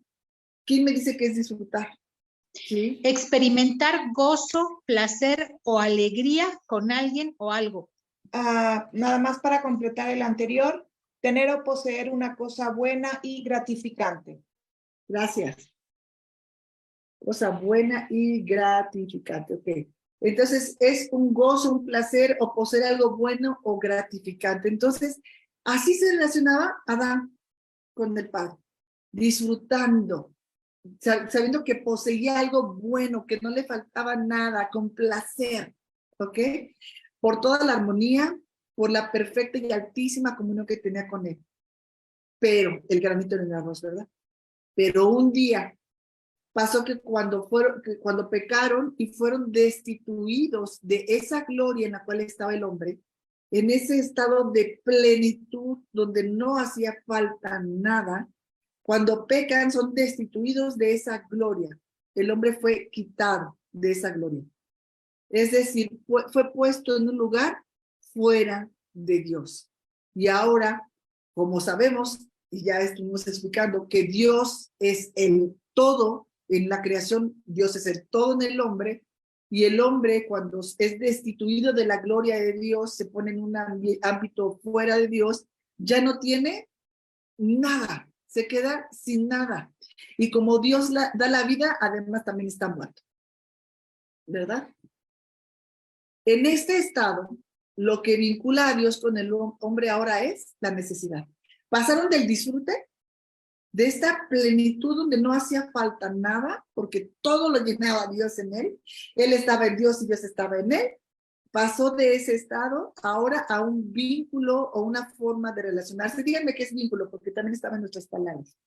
A: ¿Quién me dice que es disfrutar? ¿Sí?
F: Experimentar gozo, placer o alegría con alguien o algo.
D: Nada más para completar el anterior, tener o poseer una cosa buena y gratificante.
A: Gracias. Cosa buena y gratificante, ok. Entonces, es un gozo, un placer o poseer algo bueno o gratificante. Entonces, así se relacionaba Adán con el Padre, disfrutando, sabiendo que poseía algo bueno, que no le faltaba nada, con placer, ¿ok? Por toda la armonía, por la perfecta y altísima comunión que tenía con él. Pero, el granito en el arroz, ¿verdad? Pero un día pasó que cuando pecaron y fueron destituidos de esa gloria en la cual estaba el hombre, en ese estado de plenitud donde no hacía falta nada, cuando pecan son destituidos de esa gloria. El hombre fue quitado de esa gloria. Es decir, fue puesto en un lugar fuera de Dios. Y ahora, como sabemos, y ya estuvimos explicando, que Dios es el todo en la creación, Dios es el todo en el hombre, y el hombre cuando es destituido de la gloria de Dios, se pone en un ámbito fuera de Dios, ya no tiene nada, se queda sin nada. Y como Dios da la vida, además también está muerto, ¿verdad? En este estado, lo que vincula a Dios con el hombre ahora es la necesidad. Pasaron del disfrute, de esta plenitud donde no hacía falta nada, porque todo lo llenaba Dios en él. Él estaba en Dios y Dios estaba en él. Pasó de ese estado ahora a un vínculo o una forma de relacionarse. Díganme qué es vínculo, porque también estaba en nuestras palabras.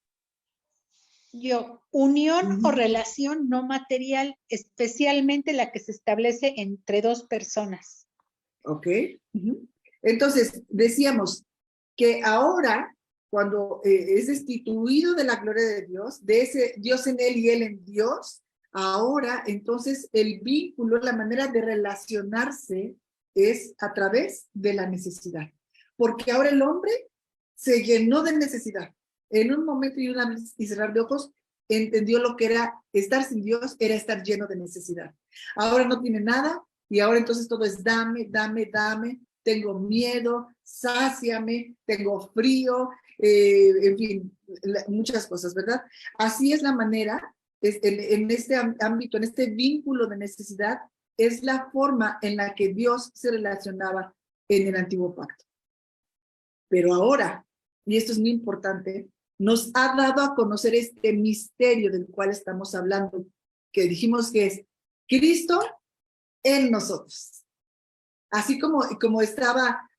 F: Unión o relación no material, especialmente la que se establece entre dos personas.
A: ¿Ok? Entonces, decíamos que ahora, cuando es destituido de la gloria de Dios, de ese Dios en él y él en Dios, ahora entonces el vínculo, la manera de relacionarse es a través de la necesidad. Porque ahora el hombre se llenó de necesidad. En un momento y cerrar de ojos, entendió lo que era estar sin Dios, era estar lleno de necesidad. Ahora no tiene nada y ahora entonces todo es dame, dame, dame. Tengo miedo, sáciame, tengo frío, en fin, muchas cosas, ¿verdad? Así es la manera, en este ámbito, en este vínculo de necesidad, es la forma en la que Dios se relacionaba en el antiguo pacto. Pero ahora, y esto es muy importante, nos ha dado a conocer este misterio del cual estamos hablando, que dijimos que es Cristo en nosotros. Así como estaba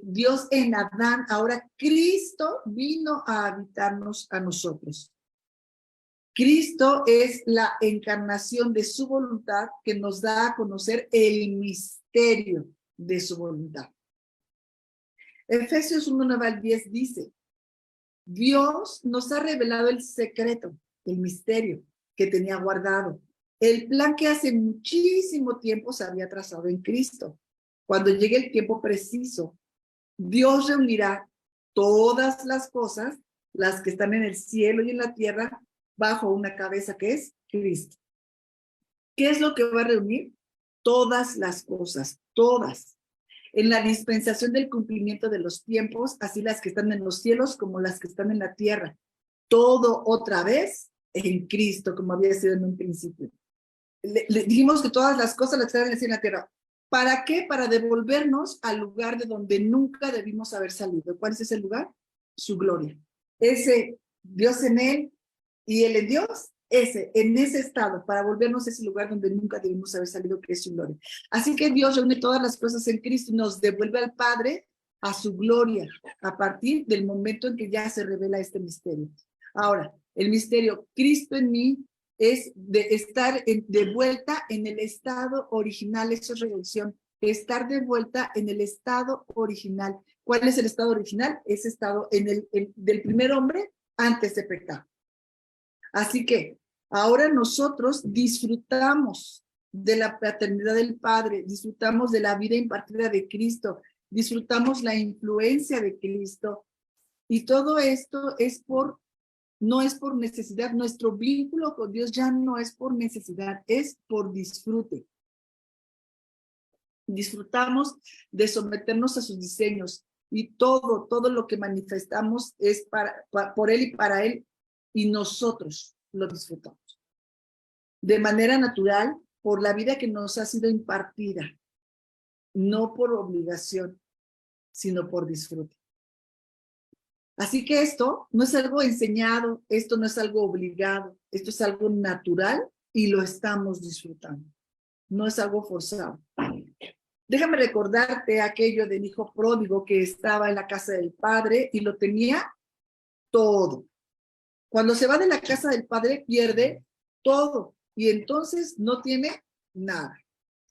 A: Dios en Adán, ahora Cristo vino a habitarnos a nosotros. Cristo es la encarnación de su voluntad que nos da a conocer el misterio de su voluntad. Efesios 1:9-10 dice, Dios nos ha revelado el secreto, el misterio que tenía guardado, el plan que hace muchísimo tiempo se había trazado en Cristo. Cuando llegue el tiempo preciso, Dios reunirá todas las cosas, las que están en el cielo y en la tierra, bajo una cabeza que es Cristo. ¿Qué es lo que va a reunir? Todas las cosas, todas. En la dispensación del cumplimiento de los tiempos, así las que están en los cielos como las que están en la tierra. Todo otra vez en Cristo, como había sido en un principio. Le dijimos que todas las cosas las que están en el cielo y en la tierra. ¿Para qué? Para devolvernos al lugar de donde nunca debimos haber salido. ¿Cuál es ese lugar? Su gloria. Ese Dios en él y él en Dios, en ese estado, para volvernos a ese lugar donde nunca debimos haber salido, que es su gloria. Así que Dios reúne todas las cosas en Cristo y nos devuelve al Padre a su gloria, a partir del momento en que ya se revela este misterio. Ahora, el misterio, Cristo en mí, es de estar de vuelta en el estado original, eso es redención, estar de vuelta en el estado original. ¿Cuál es el estado original? Ese estado del primer hombre antes de pecar. Así que ahora nosotros disfrutamos de la paternidad del Padre, disfrutamos de la vida impartida de Cristo, disfrutamos la influencia de Cristo, y todo esto no es por necesidad. Nuestro vínculo con Dios ya no es por necesidad, es por disfrute. Disfrutamos de someternos a sus diseños y todo lo que manifestamos es por Él y para Él, y nosotros lo disfrutamos. De manera natural, por la vida que nos ha sido impartida, no por obligación, sino por disfrute. Así que esto no es algo enseñado, esto no es algo obligado, esto es algo natural y lo estamos disfrutando. No es algo forzado. Déjame recordarte aquello del hijo pródigo que estaba en la casa del padre y lo tenía todo. Cuando se va de la casa del padre pierde todo y entonces no tiene nada.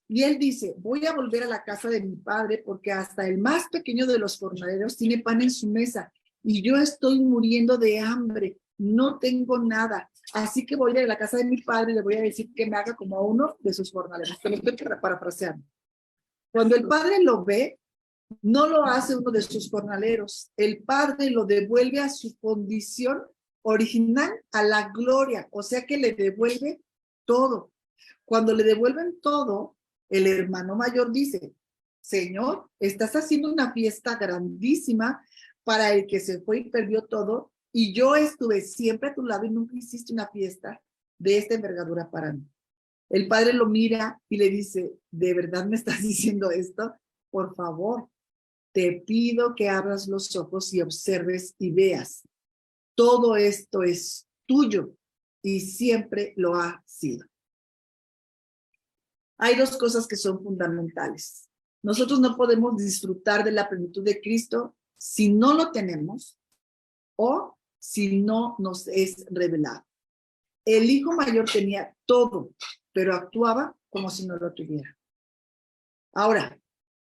A: Y él dice, voy a volver a la casa de mi padre porque hasta el más pequeño de los jornaleros tiene pan en su mesa. Y yo estoy muriendo de hambre, no tengo nada. Así que voy a ir a la casa de mi padre y le voy a decir que me haga como a uno de sus jornaleros. Te lo estoy parafraseando. Cuando el padre lo ve, no lo hace uno de sus jornaleros. El padre lo devuelve a su condición original, a la gloria. O sea que le devuelve todo. Cuando le devuelven todo, el hermano mayor dice, Señor, estás haciendo una fiesta grandísima para el que se fue y perdió todo, y yo estuve siempre a tu lado y nunca hiciste una fiesta de esta envergadura para mí. El padre lo mira y le dice, ¿de verdad me estás diciendo esto? Por favor, te pido que abras los ojos y observes y veas. Todo esto es tuyo y siempre lo ha sido. Hay dos cosas que son fundamentales. Nosotros no podemos disfrutar de la plenitud de Cristo si no lo tenemos o si no nos es revelado. El hijo mayor tenía todo, pero actuaba como si no lo tuviera. Ahora,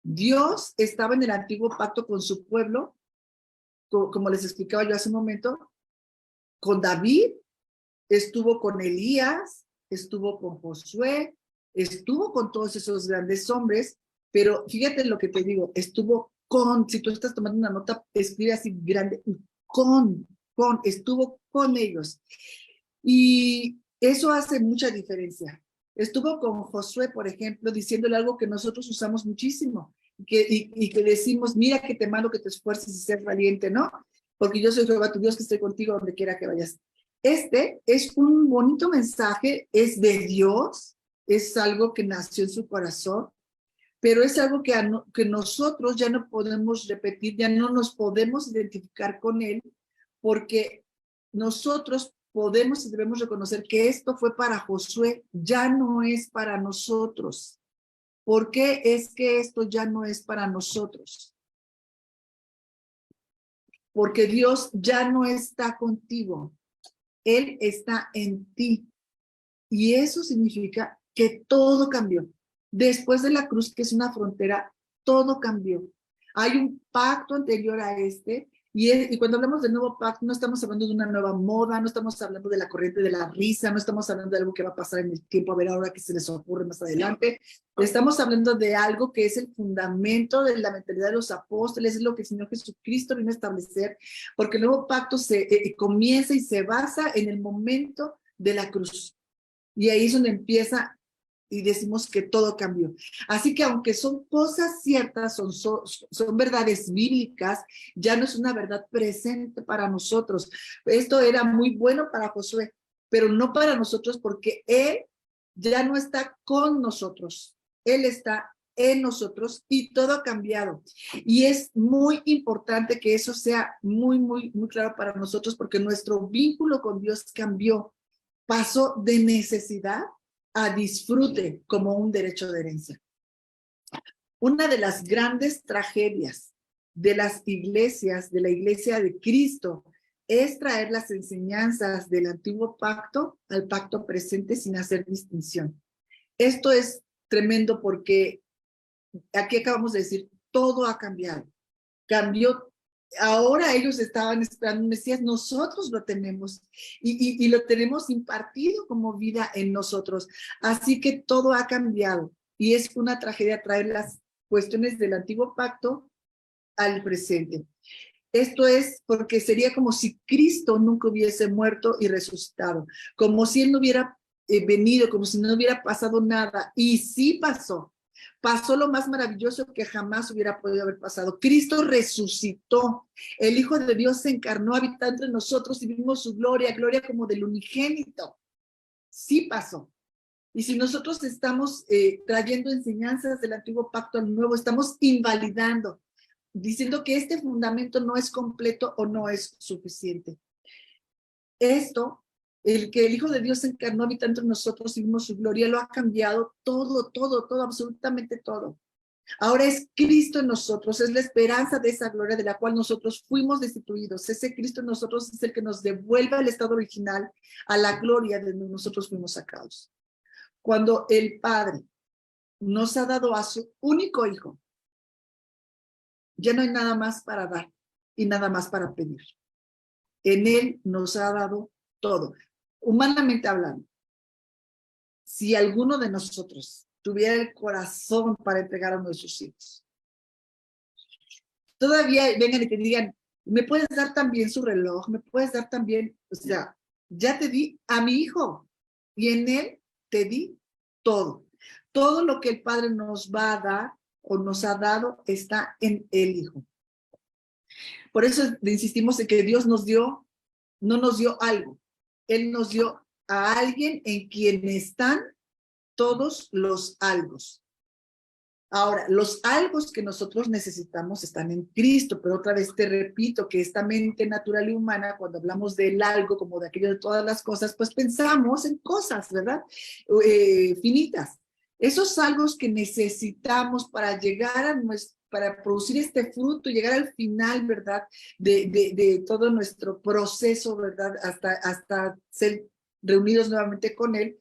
A: Dios estaba en el antiguo pacto con su pueblo, como les explicaba yo hace un momento, con David, estuvo con Elías, estuvo con Josué, estuvo con todos esos grandes hombres, pero fíjate lo que te digo, estuvo con, si tú estás tomando una nota, escribe así grande, estuvo con ellos. Y eso hace mucha diferencia. Estuvo con Josué, por ejemplo, diciéndole algo que nosotros usamos muchísimo, y que decimos, mira que te mando que te esfuerces y seas valiente, ¿no? Porque yo soy Jehová tu Dios que estoy contigo donde quiera que vayas. Este es un bonito mensaje, es de Dios, es algo que nació en su corazón, pero es algo que nosotros ya no podemos repetir, ya no nos podemos identificar con él, porque nosotros podemos y debemos reconocer que esto fue para Josué, ya no es para nosotros. ¿Por qué es que esto ya no es para nosotros? Porque Dios ya no está contigo. Él está en ti. Y eso significa que todo cambió. Después de la cruz, que es una frontera, todo cambió. Hay un pacto anterior a este, y cuando hablamos del nuevo pacto, no estamos hablando de una nueva moda, no estamos hablando de la corriente de la risa, no estamos hablando de algo que va a pasar en el tiempo, a ver ahora qué se les ocurre más adelante. Estamos hablando de algo que es el fundamento de la mentalidad de los apóstoles, es lo que el Señor Jesucristo vino a establecer, porque el nuevo pacto comienza y se basa en el momento de la cruz. Y ahí es donde empieza y decimos que todo cambió. Así que aunque son cosas ciertas, son verdades bíblicas, ya no es una verdad presente para nosotros. Esto era muy bueno para Josué, pero no para nosotros, porque él ya no está con nosotros. Él está en nosotros y todo ha cambiado. Y es muy importante que eso sea muy, muy, muy claro para nosotros, porque nuestro vínculo con Dios cambió. Pasó de necesidad a disfrute como un derecho de herencia. Una de las grandes tragedias de las iglesias, de la iglesia de Cristo, es traer las enseñanzas del antiguo pacto al pacto presente sin hacer distinción. Esto es tremendo porque aquí acabamos de decir, todo ha cambiado. Cambió. Ahora ellos estaban esperando un Mesías, nosotros lo tenemos y lo tenemos impartido como vida en nosotros. Así que todo ha cambiado y es una tragedia traer las cuestiones del antiguo pacto al presente. Esto es porque sería como si Cristo nunca hubiese muerto y resucitado, como si Él no hubiera venido, como si no hubiera pasado nada. Y sí pasó. Pasó lo más maravilloso que jamás hubiera podido haber pasado. Cristo resucitó. El Hijo de Dios se encarnó, habitó entre nosotros y vimos su gloria, gloria como del unigénito. Sí pasó. Y si nosotros estamos trayendo enseñanzas del antiguo pacto al nuevo, estamos invalidando, diciendo que este fundamento no es completo o no es suficiente. Esto, el que el Hijo de Dios se encarnó, habita entre nosotros y vimos su gloria, lo ha cambiado todo, absolutamente todo. Ahora es Cristo en nosotros, es la esperanza de esa gloria de la cual nosotros fuimos destituidos. Ese Cristo en nosotros es el que nos devuelve al estado original, a la gloria de donde nosotros fuimos sacados. Cuando el Padre nos ha dado a su único Hijo, ya no hay nada más para dar y nada más para pedir. En Él nos ha dado todo. Humanamente hablando, si alguno de nosotros tuviera el corazón para entregar a uno de sus hijos, todavía vengan y te digan, ¿me puedes dar también su reloj? ¿Me puedes dar también? O sea, ya te di a mi hijo y en él te di todo. Todo lo que el Padre nos va a dar o nos ha dado está en el Hijo. Por eso insistimos en que Dios no nos dio algo. Él nos dio a alguien en quien están todos los algos. Ahora, los algos que nosotros necesitamos están en Cristo, pero otra vez te repito que esta mente natural y humana, cuando hablamos del algo, como de aquello de todas las cosas, pues pensamos en cosas, ¿verdad? Finitas. Esos algos que necesitamos para llegar a para producir este fruto, llegar al final, ¿verdad? De todo nuestro proceso, ¿verdad? Hasta ser reunidos nuevamente con Él.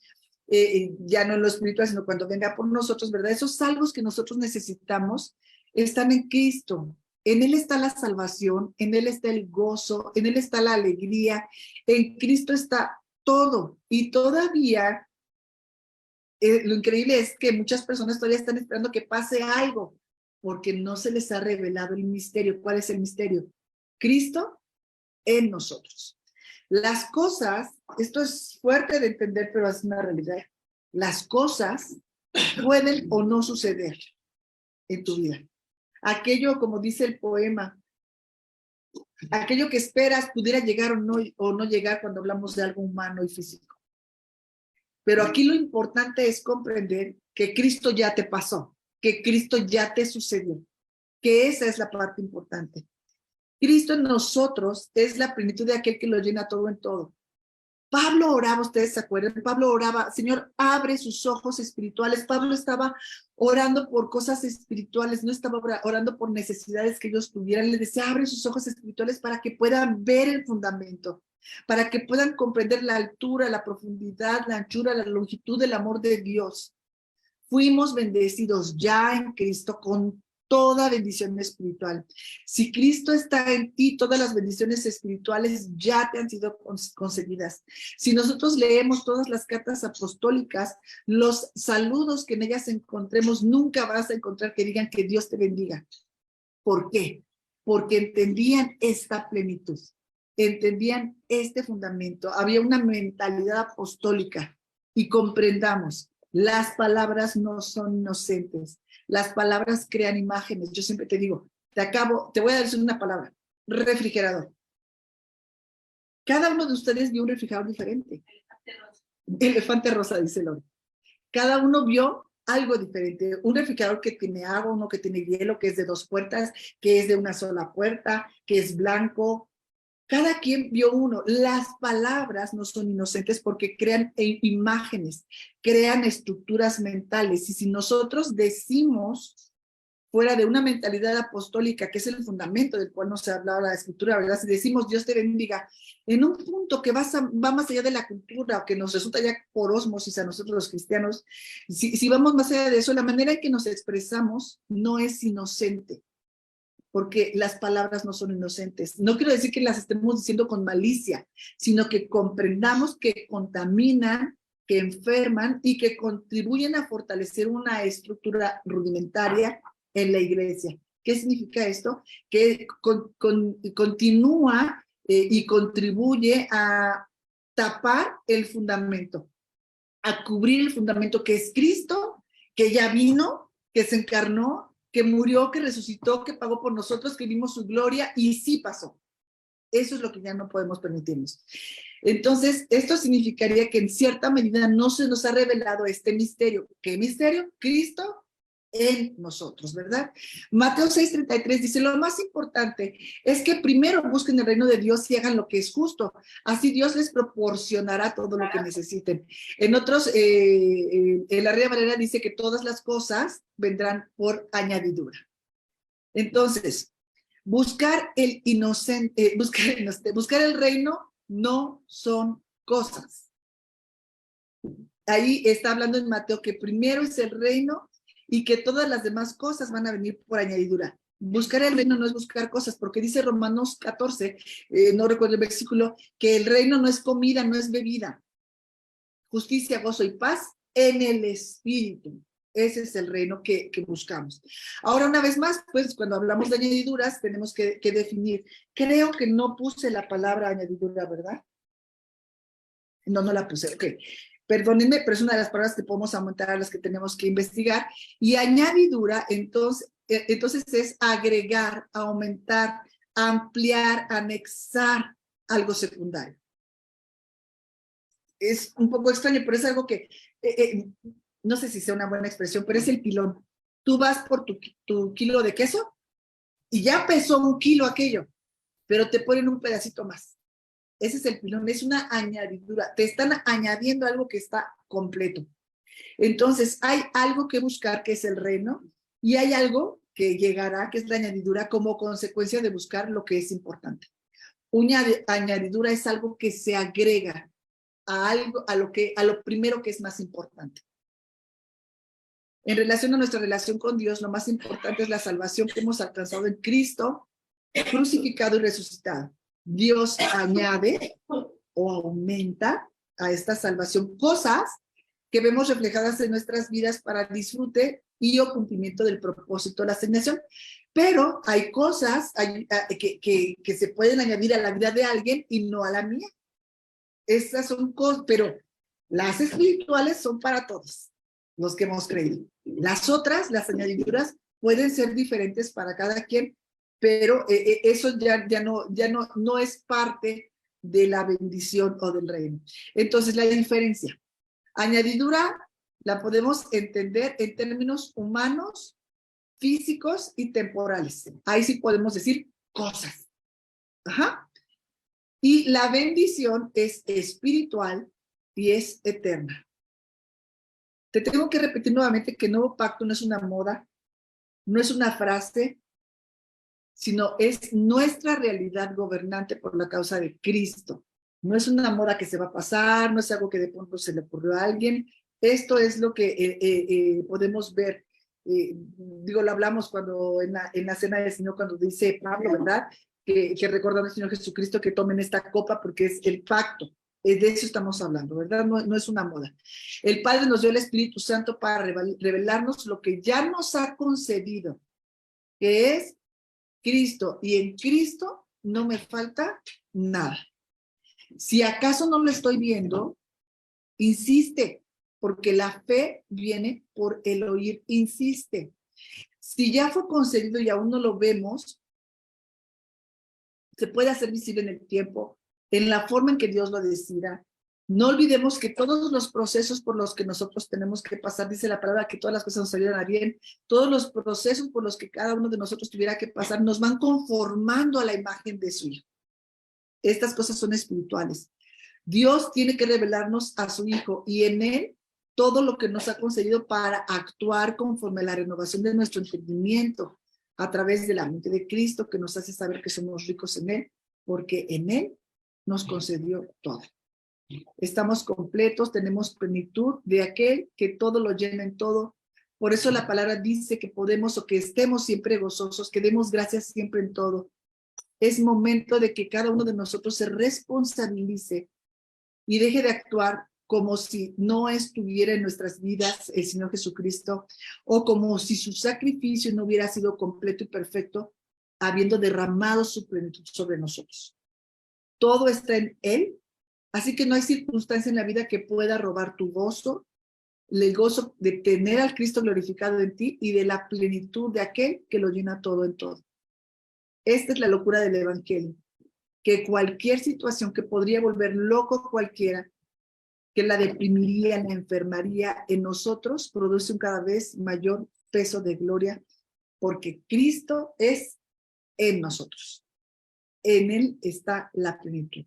A: Ya no en lo espiritual, sino cuando venga por nosotros, ¿verdad? Esos salvos que nosotros necesitamos están en Cristo. En Él está la salvación, en Él está el gozo, en Él está la alegría, en Cristo está todo. Y todavía, lo increíble es que muchas personas todavía están esperando que pase algo, porque no se les ha revelado el misterio. ¿Cuál es el misterio? Cristo en nosotros. Las cosas, esto es fuerte de entender, pero es una realidad. Las cosas pueden o no suceder en tu vida. Aquello, como dice el poema, aquello que esperas pudiera llegar o no llegar cuando hablamos de algo humano y físico. Pero aquí lo importante es comprender que Cristo ya te pasó, que Cristo ya te sucedió, que esa es la parte importante. Cristo en nosotros es la plenitud de aquel que lo llena todo en todo. Pablo oraba, ustedes se acuerdan, Pablo oraba, Señor, abre sus ojos espirituales. Pablo estaba orando por cosas espirituales, no estaba orando por necesidades que ellos tuvieran. Le decía, abre sus ojos espirituales para que puedan ver el fundamento, para que puedan comprender la altura, la profundidad, la anchura, la longitud del amor de Dios. Fuimos bendecidos ya en Cristo con toda bendición espiritual. Si Cristo está en ti, todas las bendiciones espirituales ya te han sido concedidas. Si nosotros leemos todas las cartas apostólicas, los saludos que en ellas encontremos, nunca vas a encontrar que digan que Dios te bendiga. ¿Por qué? Porque entendían esta plenitud, entendían este fundamento. Había una mentalidad apostólica y comprendamos, las palabras no son inocentes. Las palabras crean imágenes. Yo siempre te digo, te voy a decir una palabra, refrigerador. Cada uno de ustedes vio un refrigerador diferente. Elefante rosa, dice Lore. Cada uno vio algo diferente. Un refrigerador que tiene agua, uno que tiene hielo, que es de 2 puertas, que es de una sola puerta, que es blanco. Cada quien vio uno. Las palabras no son inocentes porque crean imágenes, crean estructuras mentales. Y si nosotros decimos, fuera de una mentalidad apostólica, que es el fundamento del cual nos ha hablado la Escritura, ¿verdad? Si decimos Dios te bendiga, en un punto que va más allá de la cultura, o que nos resulta ya por ósmosis a nosotros los cristianos, si vamos más allá de eso, la manera en que nos expresamos no es inocente. Porque las palabras no son inocentes. No quiero decir que las estemos diciendo con malicia, sino que comprendamos que contaminan, que enferman y que contribuyen a fortalecer una estructura rudimentaria en la iglesia. ¿Qué significa esto? Que continúa y contribuye a tapar el fundamento, a cubrir el fundamento que es Cristo, que ya vino, que se encarnó, que murió, que resucitó, que pagó por nosotros, que vimos su gloria, y sí pasó. Eso es lo que ya no podemos permitirnos. Entonces, esto significaría que en cierta medida no se nos ha revelado este misterio. ¿Qué misterio? Cristo en nosotros, ¿verdad? Mateo 6:33 dice, lo más importante es que primero busquen el reino de Dios y hagan lo que es justo. Así Dios les proporcionará todo lo que necesiten. En otros, en la Reina Valera dice que todas las cosas vendrán por añadidura. Entonces, buscar el reino no son cosas. Ahí está hablando en Mateo que primero es el reino y que todas las demás cosas van a venir por añadidura. Buscar el reino no es buscar cosas, porque dice Romanos 14, no recuerdo el versículo, que el reino no es comida, no es bebida. Justicia, gozo y paz en el Espíritu. Ese es el reino que buscamos. Ahora, una vez más, pues cuando hablamos de añadiduras, tenemos que definir. Creo que no puse la palabra añadidura, ¿verdad? No la puse, ok. Perdónenme, pero es una de las palabras que podemos aumentar a las que tenemos que investigar. Y añadidura, entonces es agregar, aumentar, ampliar, anexar algo secundario. Es un poco extraño, pero es algo que, no sé si sea una buena expresión, pero es el pilón. Tú vas por tu kilo de queso y ya pesó 1 kilo aquello, pero te ponen un pedacito más. Ese es el pilón, es una añadidura. Te están añadiendo algo que está completo. Entonces, hay algo que buscar, que es el reino, y hay algo que llegará, que es la añadidura, como consecuencia de buscar lo que es importante. Una añadidura es algo que se agrega a algo, a lo primero que es más importante. En relación a nuestra relación con Dios, lo más importante es la salvación que hemos alcanzado en Cristo, crucificado y resucitado. Dios añade o aumenta a esta salvación cosas que vemos reflejadas en nuestras vidas para disfrute y o cumplimiento del propósito de la asignación. Pero hay cosas que se pueden añadir a la vida de alguien y no a la mía. Estas son cosas, pero las espirituales son para todos los que hemos creído. Las otras, las añadiduras, pueden ser diferentes para cada quien, pero eso ya no es parte de la bendición o del reino. Entonces, la diferencia. Añadidura la podemos entender en términos humanos, físicos y temporales. Ahí sí podemos decir cosas. Ajá. Y la bendición es espiritual y es eterna. Te tengo que repetir nuevamente que Nuevo Pacto no es una moda, no es una frase, sino es nuestra realidad gobernante por la causa de Cristo. No es una moda que se va a pasar, no es algo que de pronto se le ocurrió a alguien. Esto es lo que podemos ver. Lo hablamos cuando en la cena del Señor, cuando dice Pablo, ¿verdad? Que recordando al Señor Jesucristo que tomen esta copa porque es el pacto. De eso estamos hablando, ¿verdad? No es una moda. El Padre nos dio el Espíritu Santo para revelarnos lo que ya nos ha concedido, que es Cristo. Y en Cristo no me falta nada. Si acaso no lo estoy viendo, insiste, porque la fe viene por el oír, insiste. Si ya fue concedido y aún no lo vemos, se puede hacer visible en el tiempo, en la forma en que Dios lo decida. No olvidemos que todos los procesos por los que nosotros tenemos que pasar, dice la palabra, que todas las cosas nos salieran a bien, todos los procesos por los que cada uno de nosotros tuviera que pasar, nos van conformando a la imagen de su Hijo. Estas cosas son espirituales. Dios tiene que revelarnos a su Hijo y en Él todo lo que nos ha concedido para actuar conforme a la renovación de nuestro entendimiento a través de la mente de Cristo, que nos hace saber que somos ricos en Él, porque en Él nos concedió todo. Estamos completos, tenemos plenitud de aquel que todo lo llena en todo. Por eso la palabra dice que podemos o que estemos siempre gozosos, que demos gracias siempre en todo. Es momento de que cada uno de nosotros se responsabilice y deje de actuar como si no estuviera en nuestras vidas el Señor Jesucristo, o como si su sacrificio no hubiera sido completo y perfecto, habiendo derramado su plenitud sobre nosotros. Todo está en Él, así que no hay circunstancia en la vida que pueda robar tu gozo, el gozo de tener al Cristo glorificado en ti y de la plenitud de aquel que lo llena todo en todo. Esta es la locura del Evangelio, que cualquier situación que podría volver loco cualquiera, que la deprimiría, la enfermaría en nosotros, produce un cada vez mayor peso de gloria, porque Cristo es en nosotros. En Él está la plenitud.